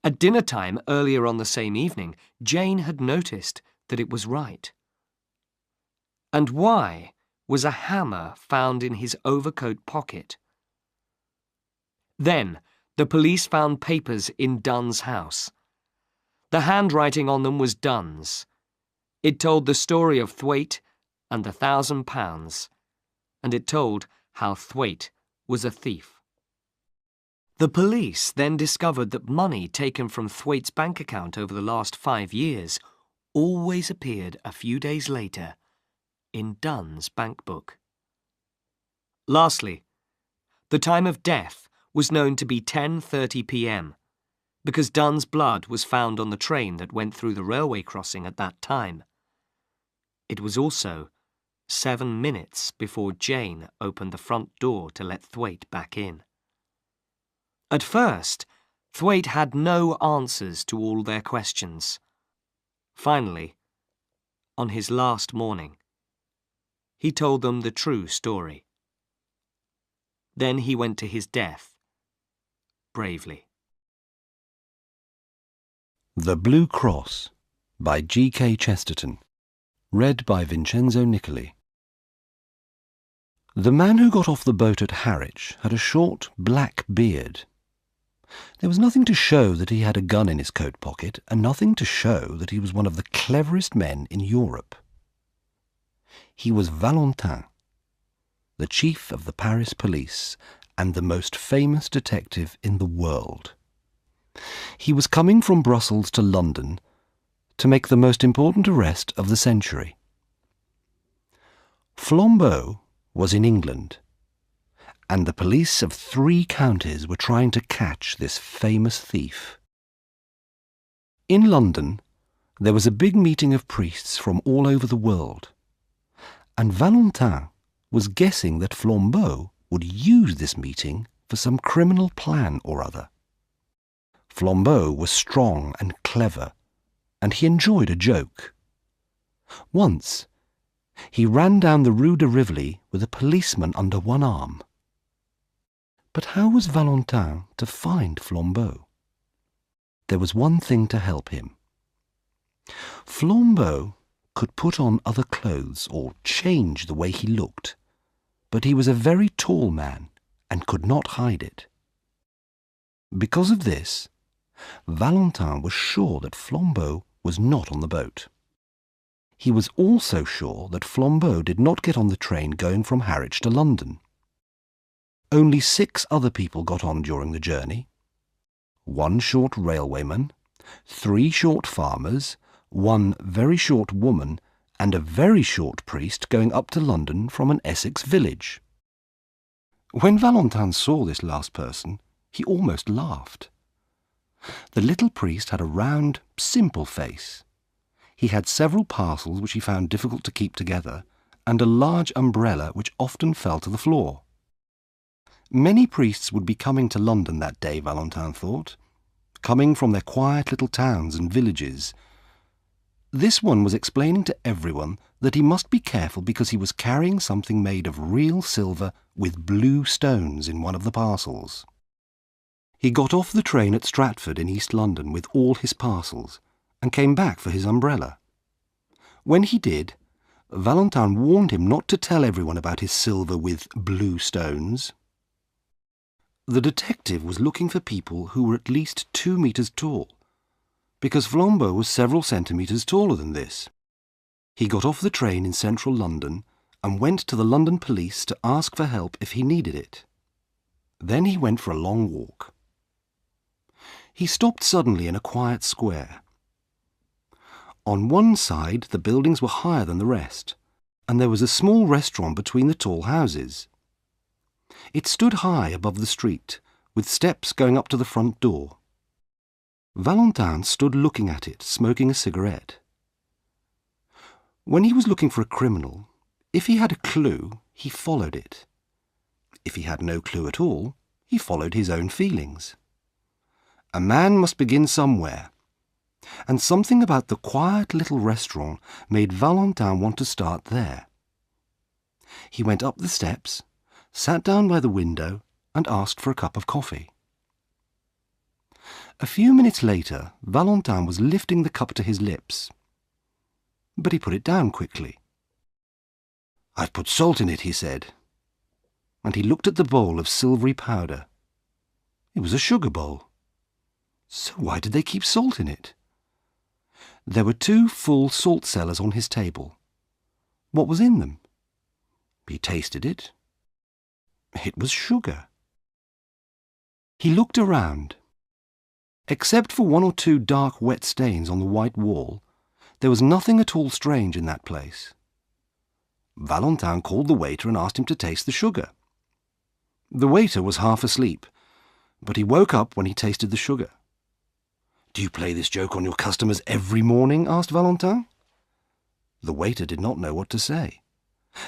At dinner time earlier on the same evening, Jane had noticed that it was right. And why was a hammer found in his overcoat pocket? Then the police found papers in Dunn's house. The handwriting on them was Dunn's. It told the story of Thwaite and the £1,000, and it told how Thwaite was a thief. The police then discovered that money taken from Thwaite's bank account over the last 5 years always appeared a few days later in Dunn's bank book. Lastly, the time of death was known to be 10:30 p.m. because Dunn's blood was found on the train that went through the railway crossing at that time. It was also 7 minutes before Jane opened the front door to let Thwaite back in. At first, Thwaite had no answers to all their questions. Finally, on his last morning, he told them the true story. Then he went to his death, bravely. The Blue Cross by G.K. Chesterton. Read by Vincenzo Nicoli. The man who got off the boat at Harwich had a short black beard. There was nothing to show that he had a gun in his coat pocket, and nothing to show that he was one of the cleverest men in Europe. He was Valentin, the chief of the Paris police and the most famous detective in the world. He was coming from Brussels to London to make the most important arrest of the century. Flambeau was in England, and the police of 3 counties were trying to catch this famous thief. In London, there was a big meeting of priests from all over the world, and Valentin was guessing that Flambeau would use this meeting for some criminal plan or other. Flambeau was strong and clever, and he enjoyed a joke. Once, he ran down the Rue de Rivoli with a policeman under one arm. But how was Valentin to find Flambeau? There was one thing to help him. Flambeau could put on other clothes or change the way he looked, but he was a very tall man and could not hide it. Because of this, Valentin was sure that Flambeau was not on the boat. He was also sure that Flambeau did not get on the train going from Harwich to London. Only 6 other people got on during the journey. 1 short railwayman, 3 short farmers, 1 very short woman, and a very short priest going up to London from an Essex village. When Valentin saw this last person, he almost laughed. The little priest had a round, simple face. He had several parcels which he found difficult to keep together, and a large umbrella which often fell to the floor. Many priests would be coming to London that day, Valentin thought, coming from their quiet little towns and villages. This one was explaining to everyone that he must be careful because he was carrying something made of real silver with blue stones in one of the parcels. He got off the train at Stratford in East London with all his parcels and came back for his umbrella. When he did, Valentin warned him not to tell everyone about his silver with blue stones. The detective was looking for people who were at least 2 meters tall, because Flambeau was several centimeters taller than this. He got off the train in central London and went to the London police to ask for help if he needed it. Then he went for a long walk. He stopped suddenly in a quiet square. On one side the buildings were higher than the rest, and there was a small restaurant between the tall houses. It stood high above the street, with steps going up to the front door. Valentin stood looking at it, smoking a cigarette. When he was looking for a criminal, if he had a clue, he followed it. If he had no clue at all, he followed his own feelings. A man must begin somewhere, and something about the quiet little restaurant made Valentin want to start there. He went up the steps, sat down by the window, and asked for a cup of coffee. A few minutes later, Valentin was lifting the cup to his lips, but he put it down quickly. "I've put salt in it," he said, and he looked at the bowl of silvery powder. It was a sugar bowl. So why did they keep salt in it? There were 2 full salt cellars on his table. What was in them? He tasted it. It was sugar. He looked around. Except for 1 or 2 dark wet stains on the white wall, there was nothing at all strange in that place. Valentin called the waiter and asked him to taste the sugar. The waiter was half asleep, but he woke up when he tasted the sugar. "Do you play this joke on your customers every morning?" asked Valentin. The waiter did not know what to say.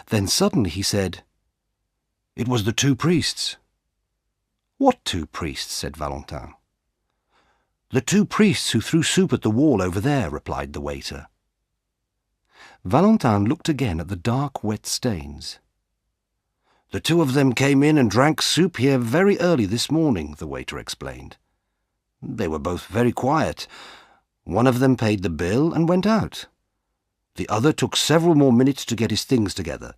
Then suddenly he said, "It was the two priests." "What two priests?" said Valentin. "The two priests who threw soup at the wall over there," replied the waiter. Valentin looked again at the dark, wet stains. "The two of them came in and drank soup here very early this morning," the waiter explained. "They were both very quiet. One of them paid the bill and went out. The other took several more minutes to get his things together.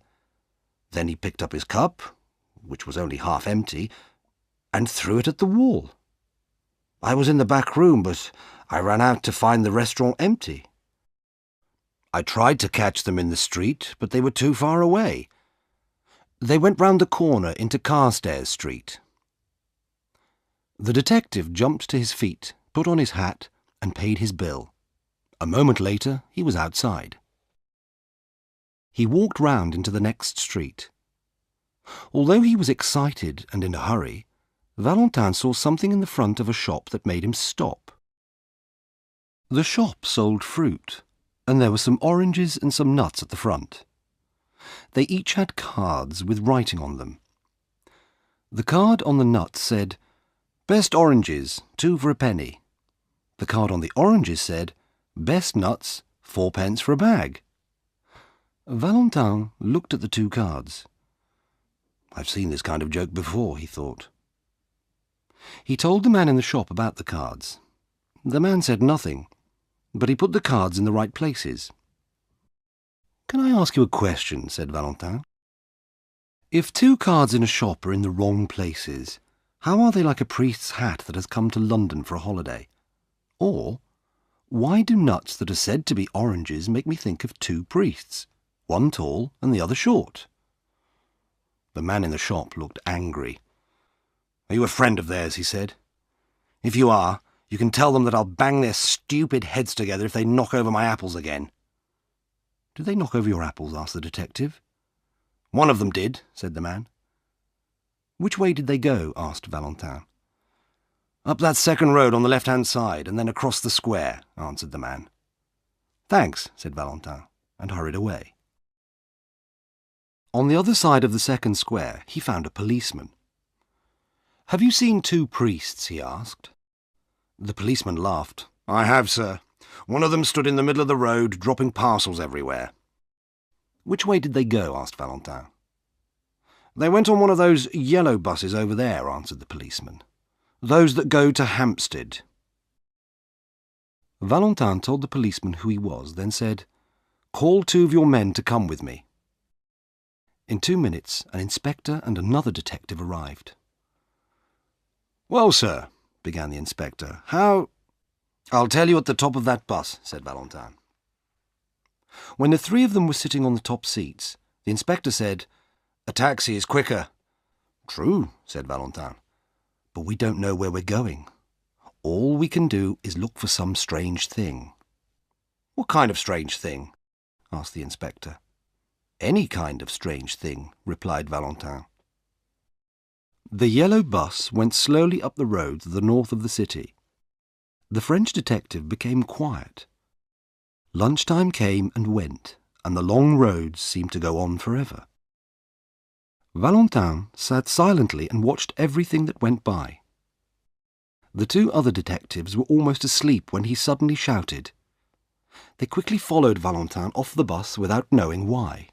Then he picked up his cup, which was only half empty, and threw it at the wall. I was in the back room, but I ran out to find the restaurant empty. I tried to catch them in the street, but they were too far away. They went round the corner into Carstairs Street." The detective jumped to his feet, put on his hat, and paid his bill. A moment later, he was outside. He walked round into the next street. Although he was excited and in a hurry, Valentin saw something in the front of a shop that made him stop. The shop sold fruit, and there were some oranges and some nuts at the front. They each had cards with writing on them. The card on the nuts said, "Best oranges, 2 for a penny." The card on the oranges said, "Best nuts, 4 pence for a bag." Valentin looked at the two cards. "I've seen this kind of joke before," he thought. He told the man in the shop about the cards. The man said nothing, but he put the cards in the right places. "Can I ask you a question?" said Valentin. "If 2 cards in a shop are in the wrong places, how are they like a priest's hat that has come to London for a holiday? Or, why do nuts that are said to be oranges make me think of 2 priests, one tall and the other short?" The man in the shop looked angry. "Are you a friend of theirs?" he said. "If you are, you can tell them that I'll bang their stupid heads together if they knock over my apples again." "Did they knock over your apples?" asked the detective. "One of them did," said the man. "Which way did they go?" asked Valentin. "Up that second road on the left-hand side, and then across the square," answered the man. "Thanks," said Valentin, and hurried away. On the other side of the second square, he found a policeman. "Have you seen 2 priests?" he asked. The policeman laughed. "I have, sir. One of them stood in the middle of the road, dropping parcels everywhere." "Which way did they go?" asked Valentin. "They went on one of those yellow buses over there," answered the policeman. "Those that go to Hampstead." Valentin told the policeman who he was, then said, "Call 2 of your men to come with me." In 2 minutes, an inspector and another detective arrived. "Well, sir," began the inspector, "how—" "I'll tell you at the top of that bus," said Valentin. When the 3 of them were sitting on the top seats, the inspector said, "A taxi is quicker." "True," said Valentin, "but we don't know where we're going. All we can do is look for some strange thing." "What kind of strange thing?" asked the inspector. "Any kind of strange thing," replied Valentin. The yellow bus went slowly up the road to the north of the city. The French detective became quiet. Lunchtime came and went, and the long roads seemed to go on forever. Valentin sat silently and watched everything that went by. The 2 other detectives were almost asleep when he suddenly shouted. They quickly followed Valentin off the bus without knowing why.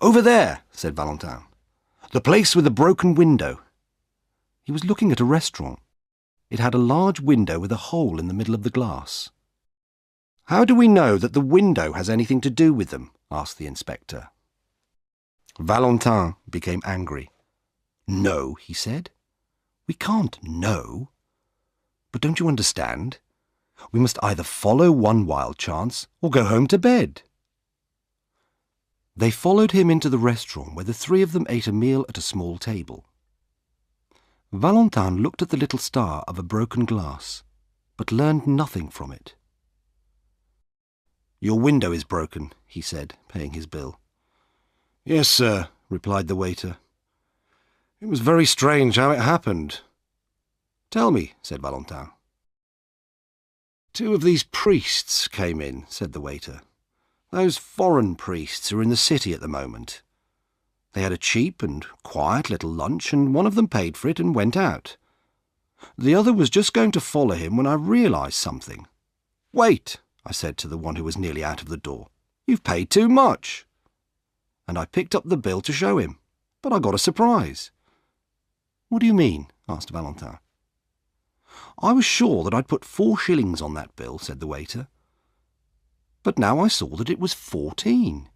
"Over there," said Valentin. "The place with the broken window." He was looking at a restaurant. It had a large window with a hole in the middle of the glass. "How do we know that the window has anything to do with them?" asked the inspector. Valentin became angry. "No," he said. "We can't know. But don't you understand? We must either follow one wild chance or go home to bed." They followed him into the restaurant where the 3 of them ate a meal at a small table. Valentin looked at the little star of a broken glass, but learned nothing from it. "Your window is broken," he said, paying his bill. "Yes, sir," replied the waiter. "It was very strange how it happened." "Tell me," said Valentin. "2 of these priests came in," said the waiter. Those foreign priests who are in the city at the moment. They had a cheap and quiet little lunch, and one of them paid for it and went out. The other was just going to follow him when I realised something. "Wait," I said to the one who was nearly out of the door. "You've paid too much." And I picked up the bill to show him, but I got a surprise. "What do you mean?" asked Valentin. "I was sure that I'd put 4 shillings on that bill," said the waiter. "But now I saw that it was 14.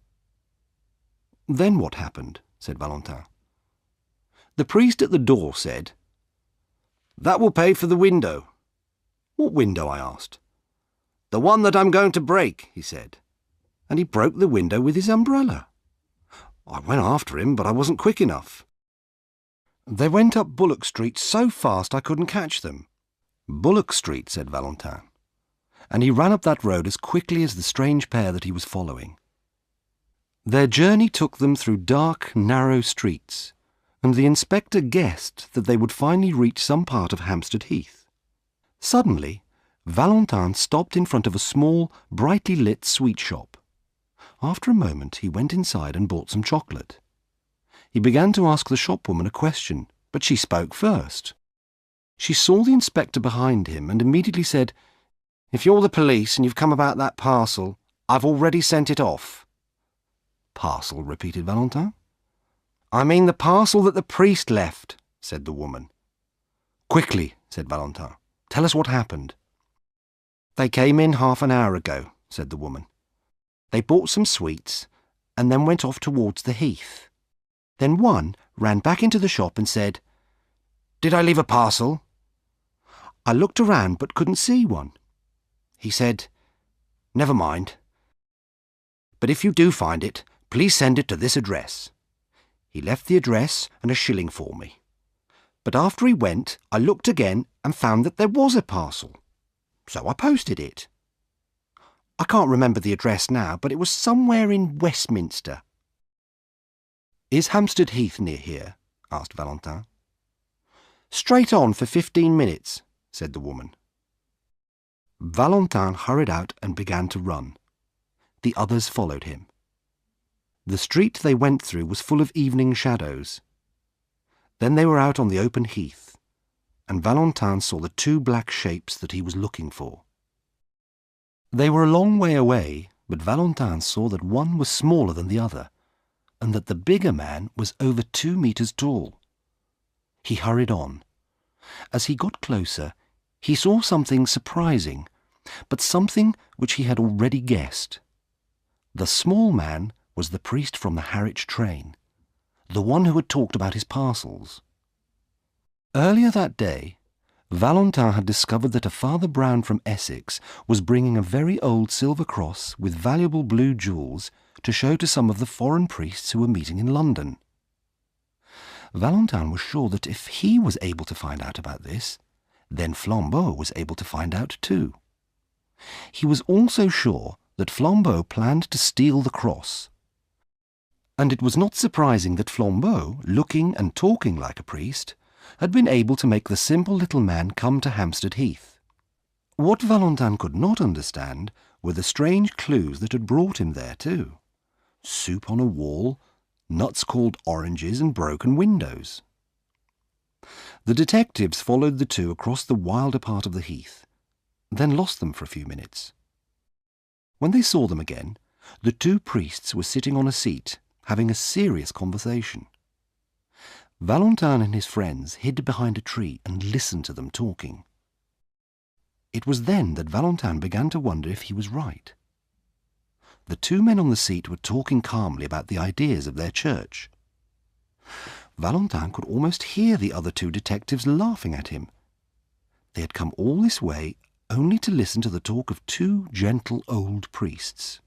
"Then what happened?" said Valentin. "The priest at the door said, 'That will pay for the window.' "What window?" I asked. "The one that I'm going to break," he said. And he broke the window with his umbrella. I went after him, but I wasn't quick enough. They went up Bullock Street so fast I couldn't catch them." "Bullock Street," said Valentin. And he ran up that road as quickly as the strange pair that he was following. Their journey took them through dark, narrow streets, and the inspector guessed that they would finally reach some part of Hampstead Heath. Suddenly, Valentin stopped in front of a small, brightly lit sweet shop. After a moment, he went inside and bought some chocolate. He began to ask the shopwoman a question, but she spoke first. She saw the inspector behind him and immediately said, "If you're the police and you've come about that parcel, I've already sent it off." "Parcel?" repeated Valentin. "I mean the parcel that the priest left," said the woman. "Quickly," said Valentin. "Tell us what happened." "They came in half an hour ago," said the woman. "They bought some sweets and then went off towards the heath. Then one ran back into the shop and said, 'Did I leave a parcel?' I looked around but couldn't see one. He said, 'Never mind. But if you do find it, please send it to this address.' He left the address and a shilling for me. But after he went, I looked again and found that there was a parcel. So I posted it. I can't remember the address now, but it was somewhere in Westminster." "Is Hampstead Heath near here?" asked Valentin. "Straight on for 15 minutes, said the woman. Valentin hurried out and began to run. The others followed him. The street they went through was full of evening shadows. Then they were out on the open heath, and Valentin saw the 2 black shapes that he was looking for. They were a long way away, but Valentin saw that one was smaller than the other, and that the bigger man was over 2 meters tall. He hurried on. As he got closer, he saw something surprising, but something which he had already guessed. The small man was the priest from the Harwich train, the one who had talked about his parcels. Earlier that day, Valentin had discovered that a Father Brown from Essex was bringing a very old silver cross with valuable blue jewels to show to some of the foreign priests who were meeting in London. Valentin was sure that if he was able to find out about this, then Flambeau was able to find out too. He was also sure that Flambeau planned to steal the cross. And it was not surprising that Flambeau, looking and talking like a priest, had been able to make the simple little man come to Hampstead Heath. What Valentin could not understand were the strange clues that had brought him there too. Soup on a wall, nuts called oranges, and broken windows. The detectives followed the 2 across the wilder part of the heath, then lost them for a few minutes. When they saw them again, the 2 priests were sitting on a seat, having a serious conversation. Valentin and his friends hid behind a tree and listened to them talking. It was then that Valentin began to wonder if he was right. The 2 men on the seat were talking calmly about the ideas of their church. Valentin could almost hear the other 2 detectives laughing at him. They had come all this way only to listen to the talk of 2 gentle old priests.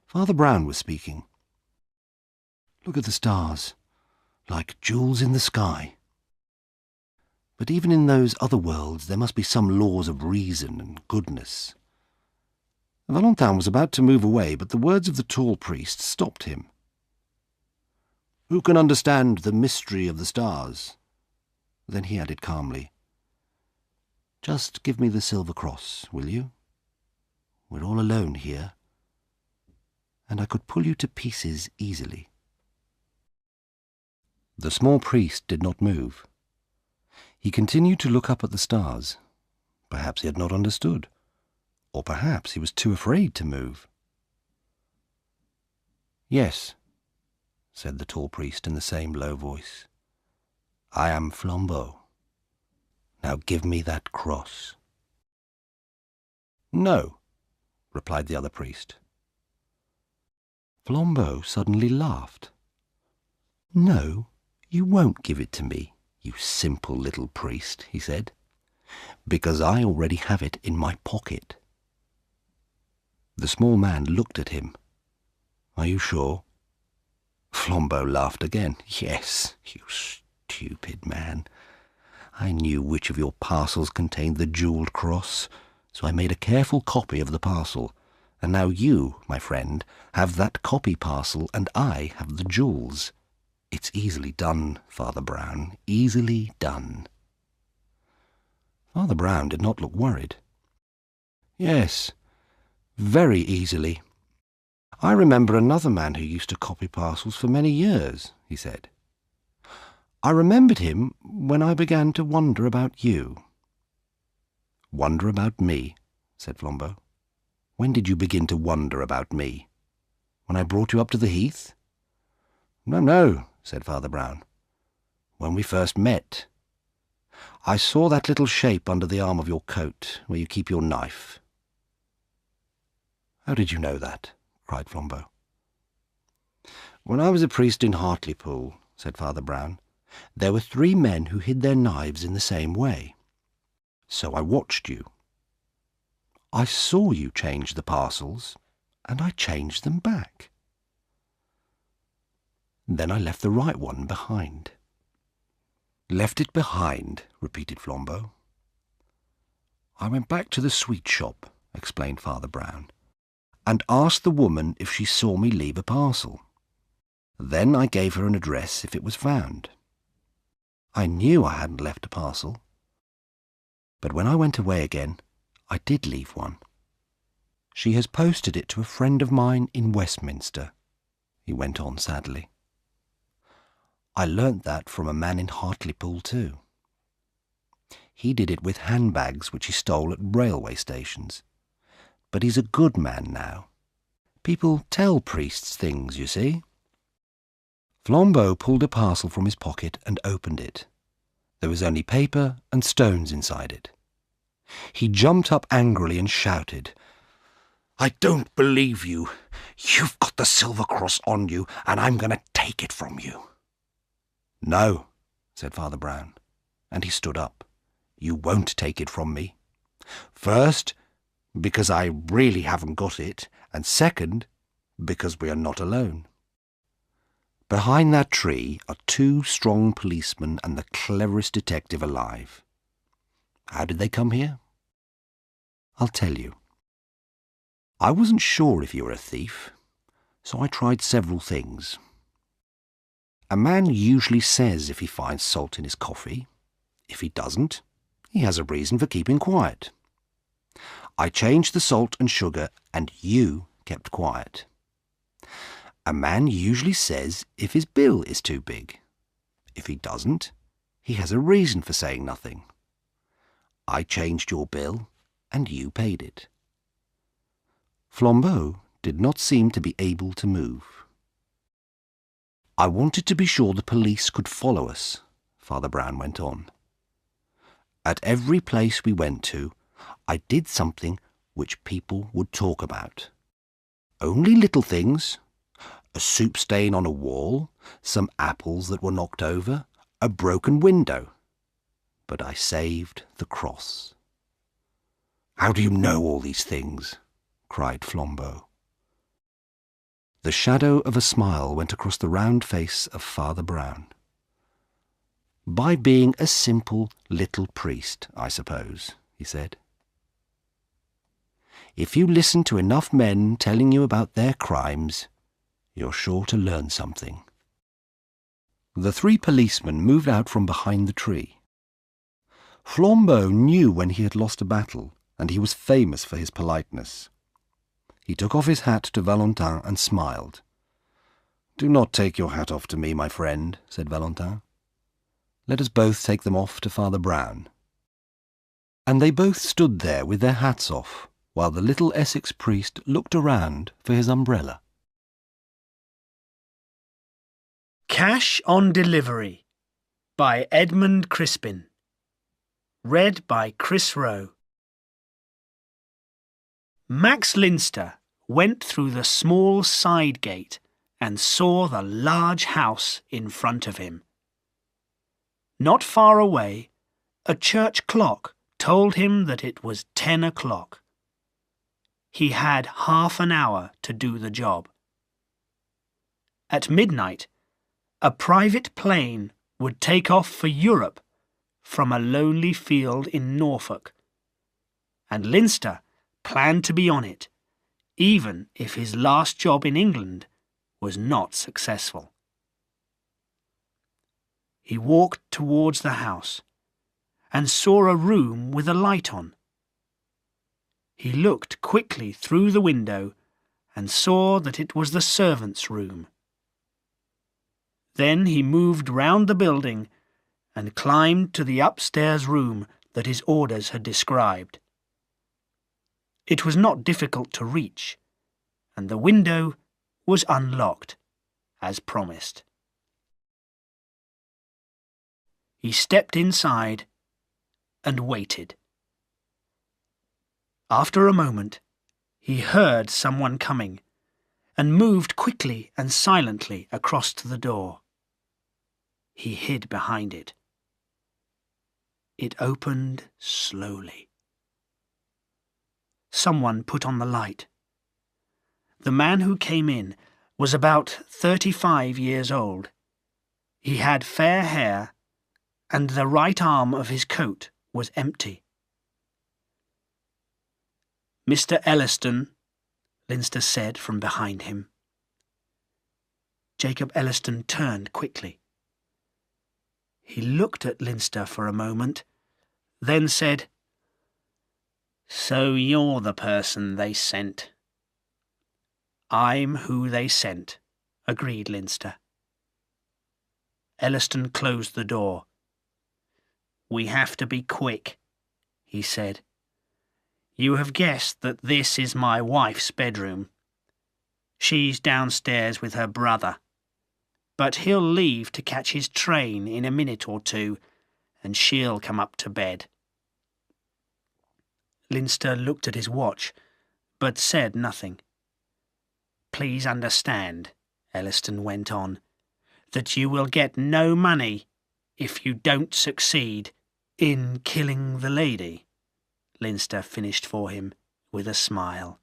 Father Brown was speaking. "Look at the stars, like jewels in the sky. But even in those other worlds there must be some laws of reason and goodness." Valentin was about to move away, but the words of the tall priest stopped him. "Who can understand the mystery of the stars?" Then he added calmly, "Just give me the silver cross, will you? We're all alone here, and I could pull you to pieces easily." The small priest did not move. He continued to look up at the stars. Perhaps he had not understood, or perhaps he was too afraid to move. "Yes," said the tall priest in the same low voice. "I am Flambeau. Now give me that cross." "No," replied the other priest. Flambeau suddenly laughed. "No, you won't give it to me, you simple little priest," he said, "because I already have it in my pocket." The small man looked at him. "Are you sure?" Flambeau laughed again. "Yes, you stupid man. I knew which of your parcels contained the jewelled cross, so I made a careful copy of the parcel, and now you, my friend, have that copy parcel, and I have the jewels. It's easily done, Father Brown, easily done." Father Brown did not look worried. "Yes, very easily. I remember another man who used to copy parcels for many years," he said. "I remembered him when I began to wonder about you." "Wonder about me?" said Flambeau. "When did you begin to wonder about me? When I brought you up to the heath?" No, said Father Brown. "When we first met. I saw that little shape under the arm of your coat, where you keep your knife." "How did you know that?" cried Flambeau. "When I was a priest in Hartlepool," said Father Brown, "there were 3 men who hid their knives in the same way. So I watched you. I saw you change the parcels, and I changed them back. Then I left the right one behind." "Left it behind?" repeated Flambeau. "I went back to the sweet shop," explained Father Brown, "and asked the woman if she saw me leave a parcel. Then I gave her an address if it was found. I knew I hadn't left a parcel. But when I went away again, I did leave one. She has posted it to a friend of mine in Westminster," he went on sadly. "I learnt that from a man in Hartlepool too. He did it with handbags which he stole at railway stations. But he's a good man now. People tell priests things, you see." Flambeau pulled a parcel from his pocket and opened it. There was only paper and stones inside it. He jumped up angrily and shouted, "I don't believe you. You've got the silver cross on you, and I'm going to take it from you." "No," said Father Brown, and he stood up. "You won't take it from me. First, because I really haven't got it, and second, because we are not alone. Behind that tree are 2 strong policemen and the cleverest detective alive. How did they come here? I'll tell you. I wasn't sure if you were a thief, so I tried several things. A man usually says if he finds salt in his coffee. If he doesn't, he has a reason for keeping quiet. I changed the salt and sugar, and you kept quiet. A man usually says if his bill is too big. If he doesn't, he has a reason for saying nothing. I changed your bill, and you paid it." Flambeau did not seem to be able to move. "I wanted to be sure the police could follow us," Father Brown went on. "At every place we went to, I did something which people would talk about. Only little things. A soup stain on a wall, some apples that were knocked over, a broken window. But I saved the cross." "How do you know all these things?" cried Flambeau. The shadow of a smile went across the round face of Father Brown. "By being a simple little priest, I suppose," he said. "If you listen to enough men telling you about their crimes, you're sure to learn something." The 3 policemen moved out from behind the tree. Flambeau knew when he had lost a battle, and he was famous for his politeness. He took off his hat to Valentin and smiled. "Do not take your hat off to me, my friend," said Valentin. "Let us both take them off to Father Brown." And they both stood there with their hats off, while the little Essex priest looked around for his umbrella. Cash on Delivery by Edmund Crispin. Read by Chris Rowe. Max Linster went through the small side gate and saw the large house in front of him. Not far away, a church clock told him that it was 10 o'clock. He had half an hour to do the job. At midnight, a private plane would take off for Europe from a lonely field in Norfolk, and Linster planned to be on it, even if his last job in England was not successful. He walked towards the house and saw a room with a light on. He looked quickly through the window and saw that it was the servants' room. Then he moved round the building and climbed to the upstairs room that his orders had described. It was not difficult to reach, and the window was unlocked, as promised. He stepped inside and waited. After a moment, he heard someone coming and moved quickly and silently across to the door. He hid behind it. It opened slowly. Someone put on the light. The man who came in was about 35 years old. He had fair hair, and the right arm of his coat was empty. "Mr. Elliston," Linster said from behind him. Jacob Elliston turned quickly. He looked at Linster for a moment, then said, "So you're the person they sent." "I'm who they sent," agreed Linster. Elliston closed the door. "We have to be quick," he said. "You have guessed that this is my wife's bedroom. She's downstairs with her brother, but he'll leave to catch his train in a minute or two, and she'll come up to bed." Linster looked at his watch, but said nothing. "Please understand," Elliston went on, "that you will get no money if you don't succeed in killing the lady," Linster finished for him with a smile.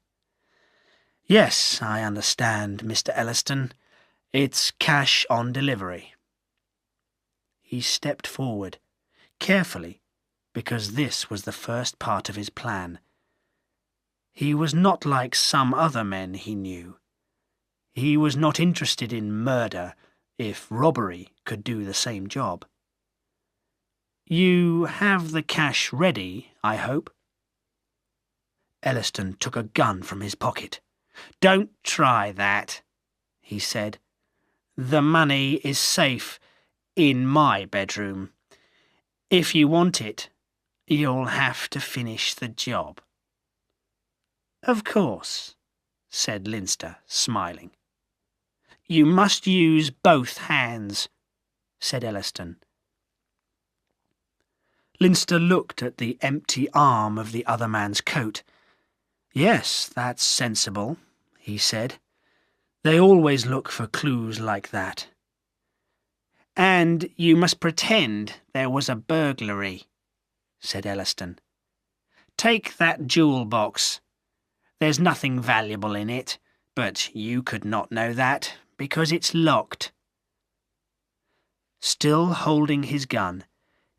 "Yes, I understand, Mr. Elliston. It's cash on delivery." He stepped forward, carefully, because this was the first part of his plan. He was not like some other men he knew. He was not interested in murder if robbery could do the same job. "You have the cash ready, I hope?" Elliston took a gun from his pocket. "Don't try that," he said. "The money is safe in my bedroom. If you want it, you'll have to finish the job." "Of course," said Linster, smiling. "You must use both hands," said Elliston. Linster looked at the empty arm of the other man's coat. "Yes, that's sensible," he said. "They always look for clues like that." "And you must pretend there was a burglary," said Elliston. "Take that jewel box. There's nothing valuable in it, but you could not know that because it's locked." Still holding his gun,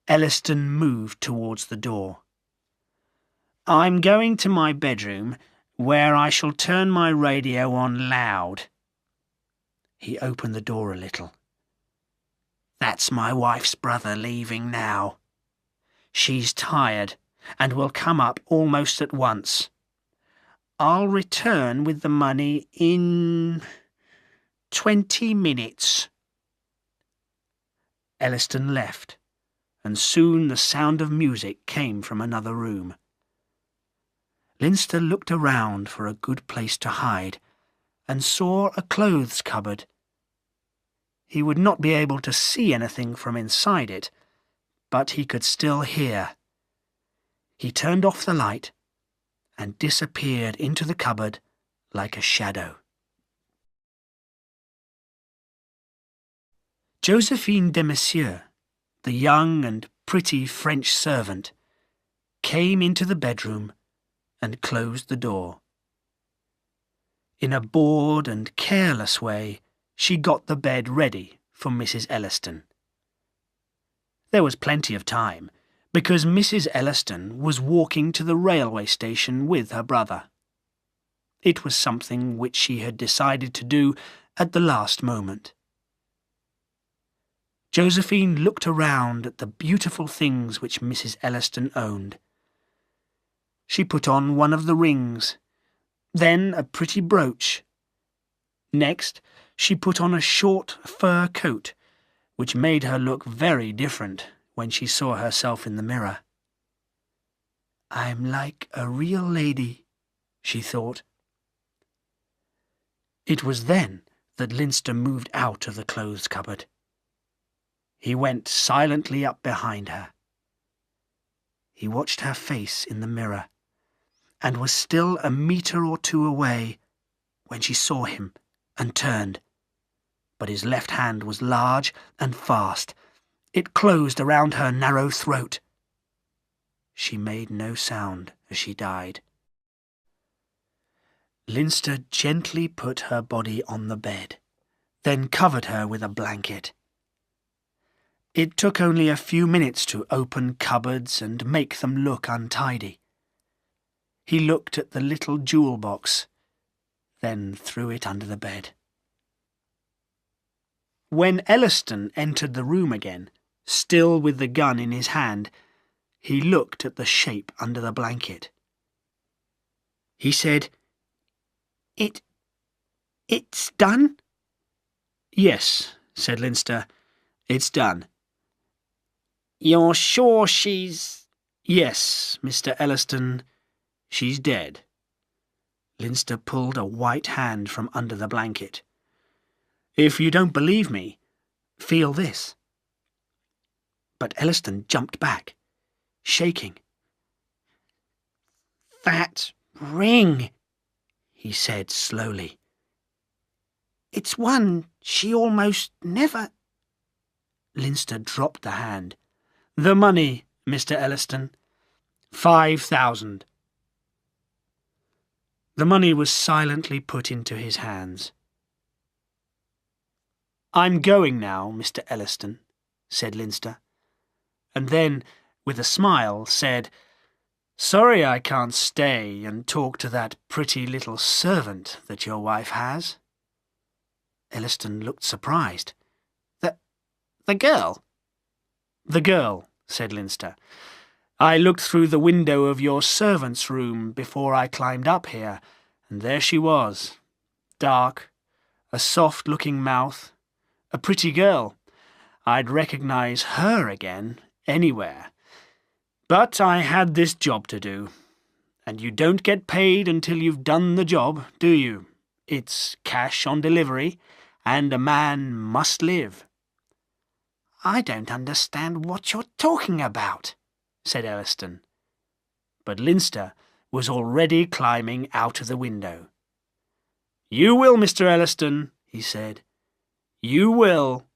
Elliston moved towards the door. "I'm going to my bedroom, where I shall turn my radio on loud." He opened the door a little. "That's my wife's brother leaving now. She's tired and will come up almost at once. I'll return with the money in 20 minutes. Elliston left, and soon the sound of music came from another room. Leinster looked around for a good place to hide, and saw a clothes cupboard. He would not be able to see anything from inside it, but he could still hear. He turned off the light and disappeared into the cupboard like a shadow. Josephine de Monsieur, the young and pretty French servant, came into the bedroom and closed the door. In a bored and careless way, she got the bed ready for Mrs. Elliston. There was plenty of time, because Mrs. Elliston was walking to the railway station with her brother. It was something which she had decided to do at the last moment. Josephine looked around at the beautiful things which Mrs. Elliston owned. She put on one of the rings, then a pretty brooch. Next, she put on a short fur coat, which made her look very different when she saw herself in the mirror. "I'm like a real lady," she thought. It was then that Leinster moved out of the clothes cupboard. He went silently up behind her. He watched her face in the mirror, and was still a metre or two away when she saw him and turned. But his left hand was large and fast. It closed around her narrow throat. She made no sound as she died. Leinster gently put her body on the bed, then covered her with a blanket. It took only a few minutes to open cupboards and make them look untidy. He looked at the little jewel box, then threw it under the bed. When Elliston entered the room again, still with the gun in his hand, he looked at the shape under the blanket. He said, It's done?" "Yes," said Leinster, "it's done." "You're sure she's—" "Yes, Mr. Elliston, she's dead." Leinster pulled a white hand from under the blanket. "If you don't believe me, feel this." But Elliston jumped back, shaking. "That ring," he said slowly. "It's one she almost never—" Leinster dropped the hand. "The money, Mr. Elliston. 5,000. The money was silently put into his hands. "I'm going now, Mr. Elliston," said Leinster, and then, with a smile, said, "Sorry I can't stay and talk to that pretty little servant that your wife has." Elliston looked surprised. The girl?" "The girl," said Leinster. "I looked through the window of your servant's room before I climbed up here, and there she was. Dark, a soft-looking mouth, a pretty girl. I'd recognize her again anywhere. But I had this job to do, and you don't get paid until you've done the job, do you? It's cash on delivery, and a man must live." "I don't understand what you're talking about," said Elliston. But Leinster was already climbing out of the window. "You will, Mr. Elliston," he said. "You will."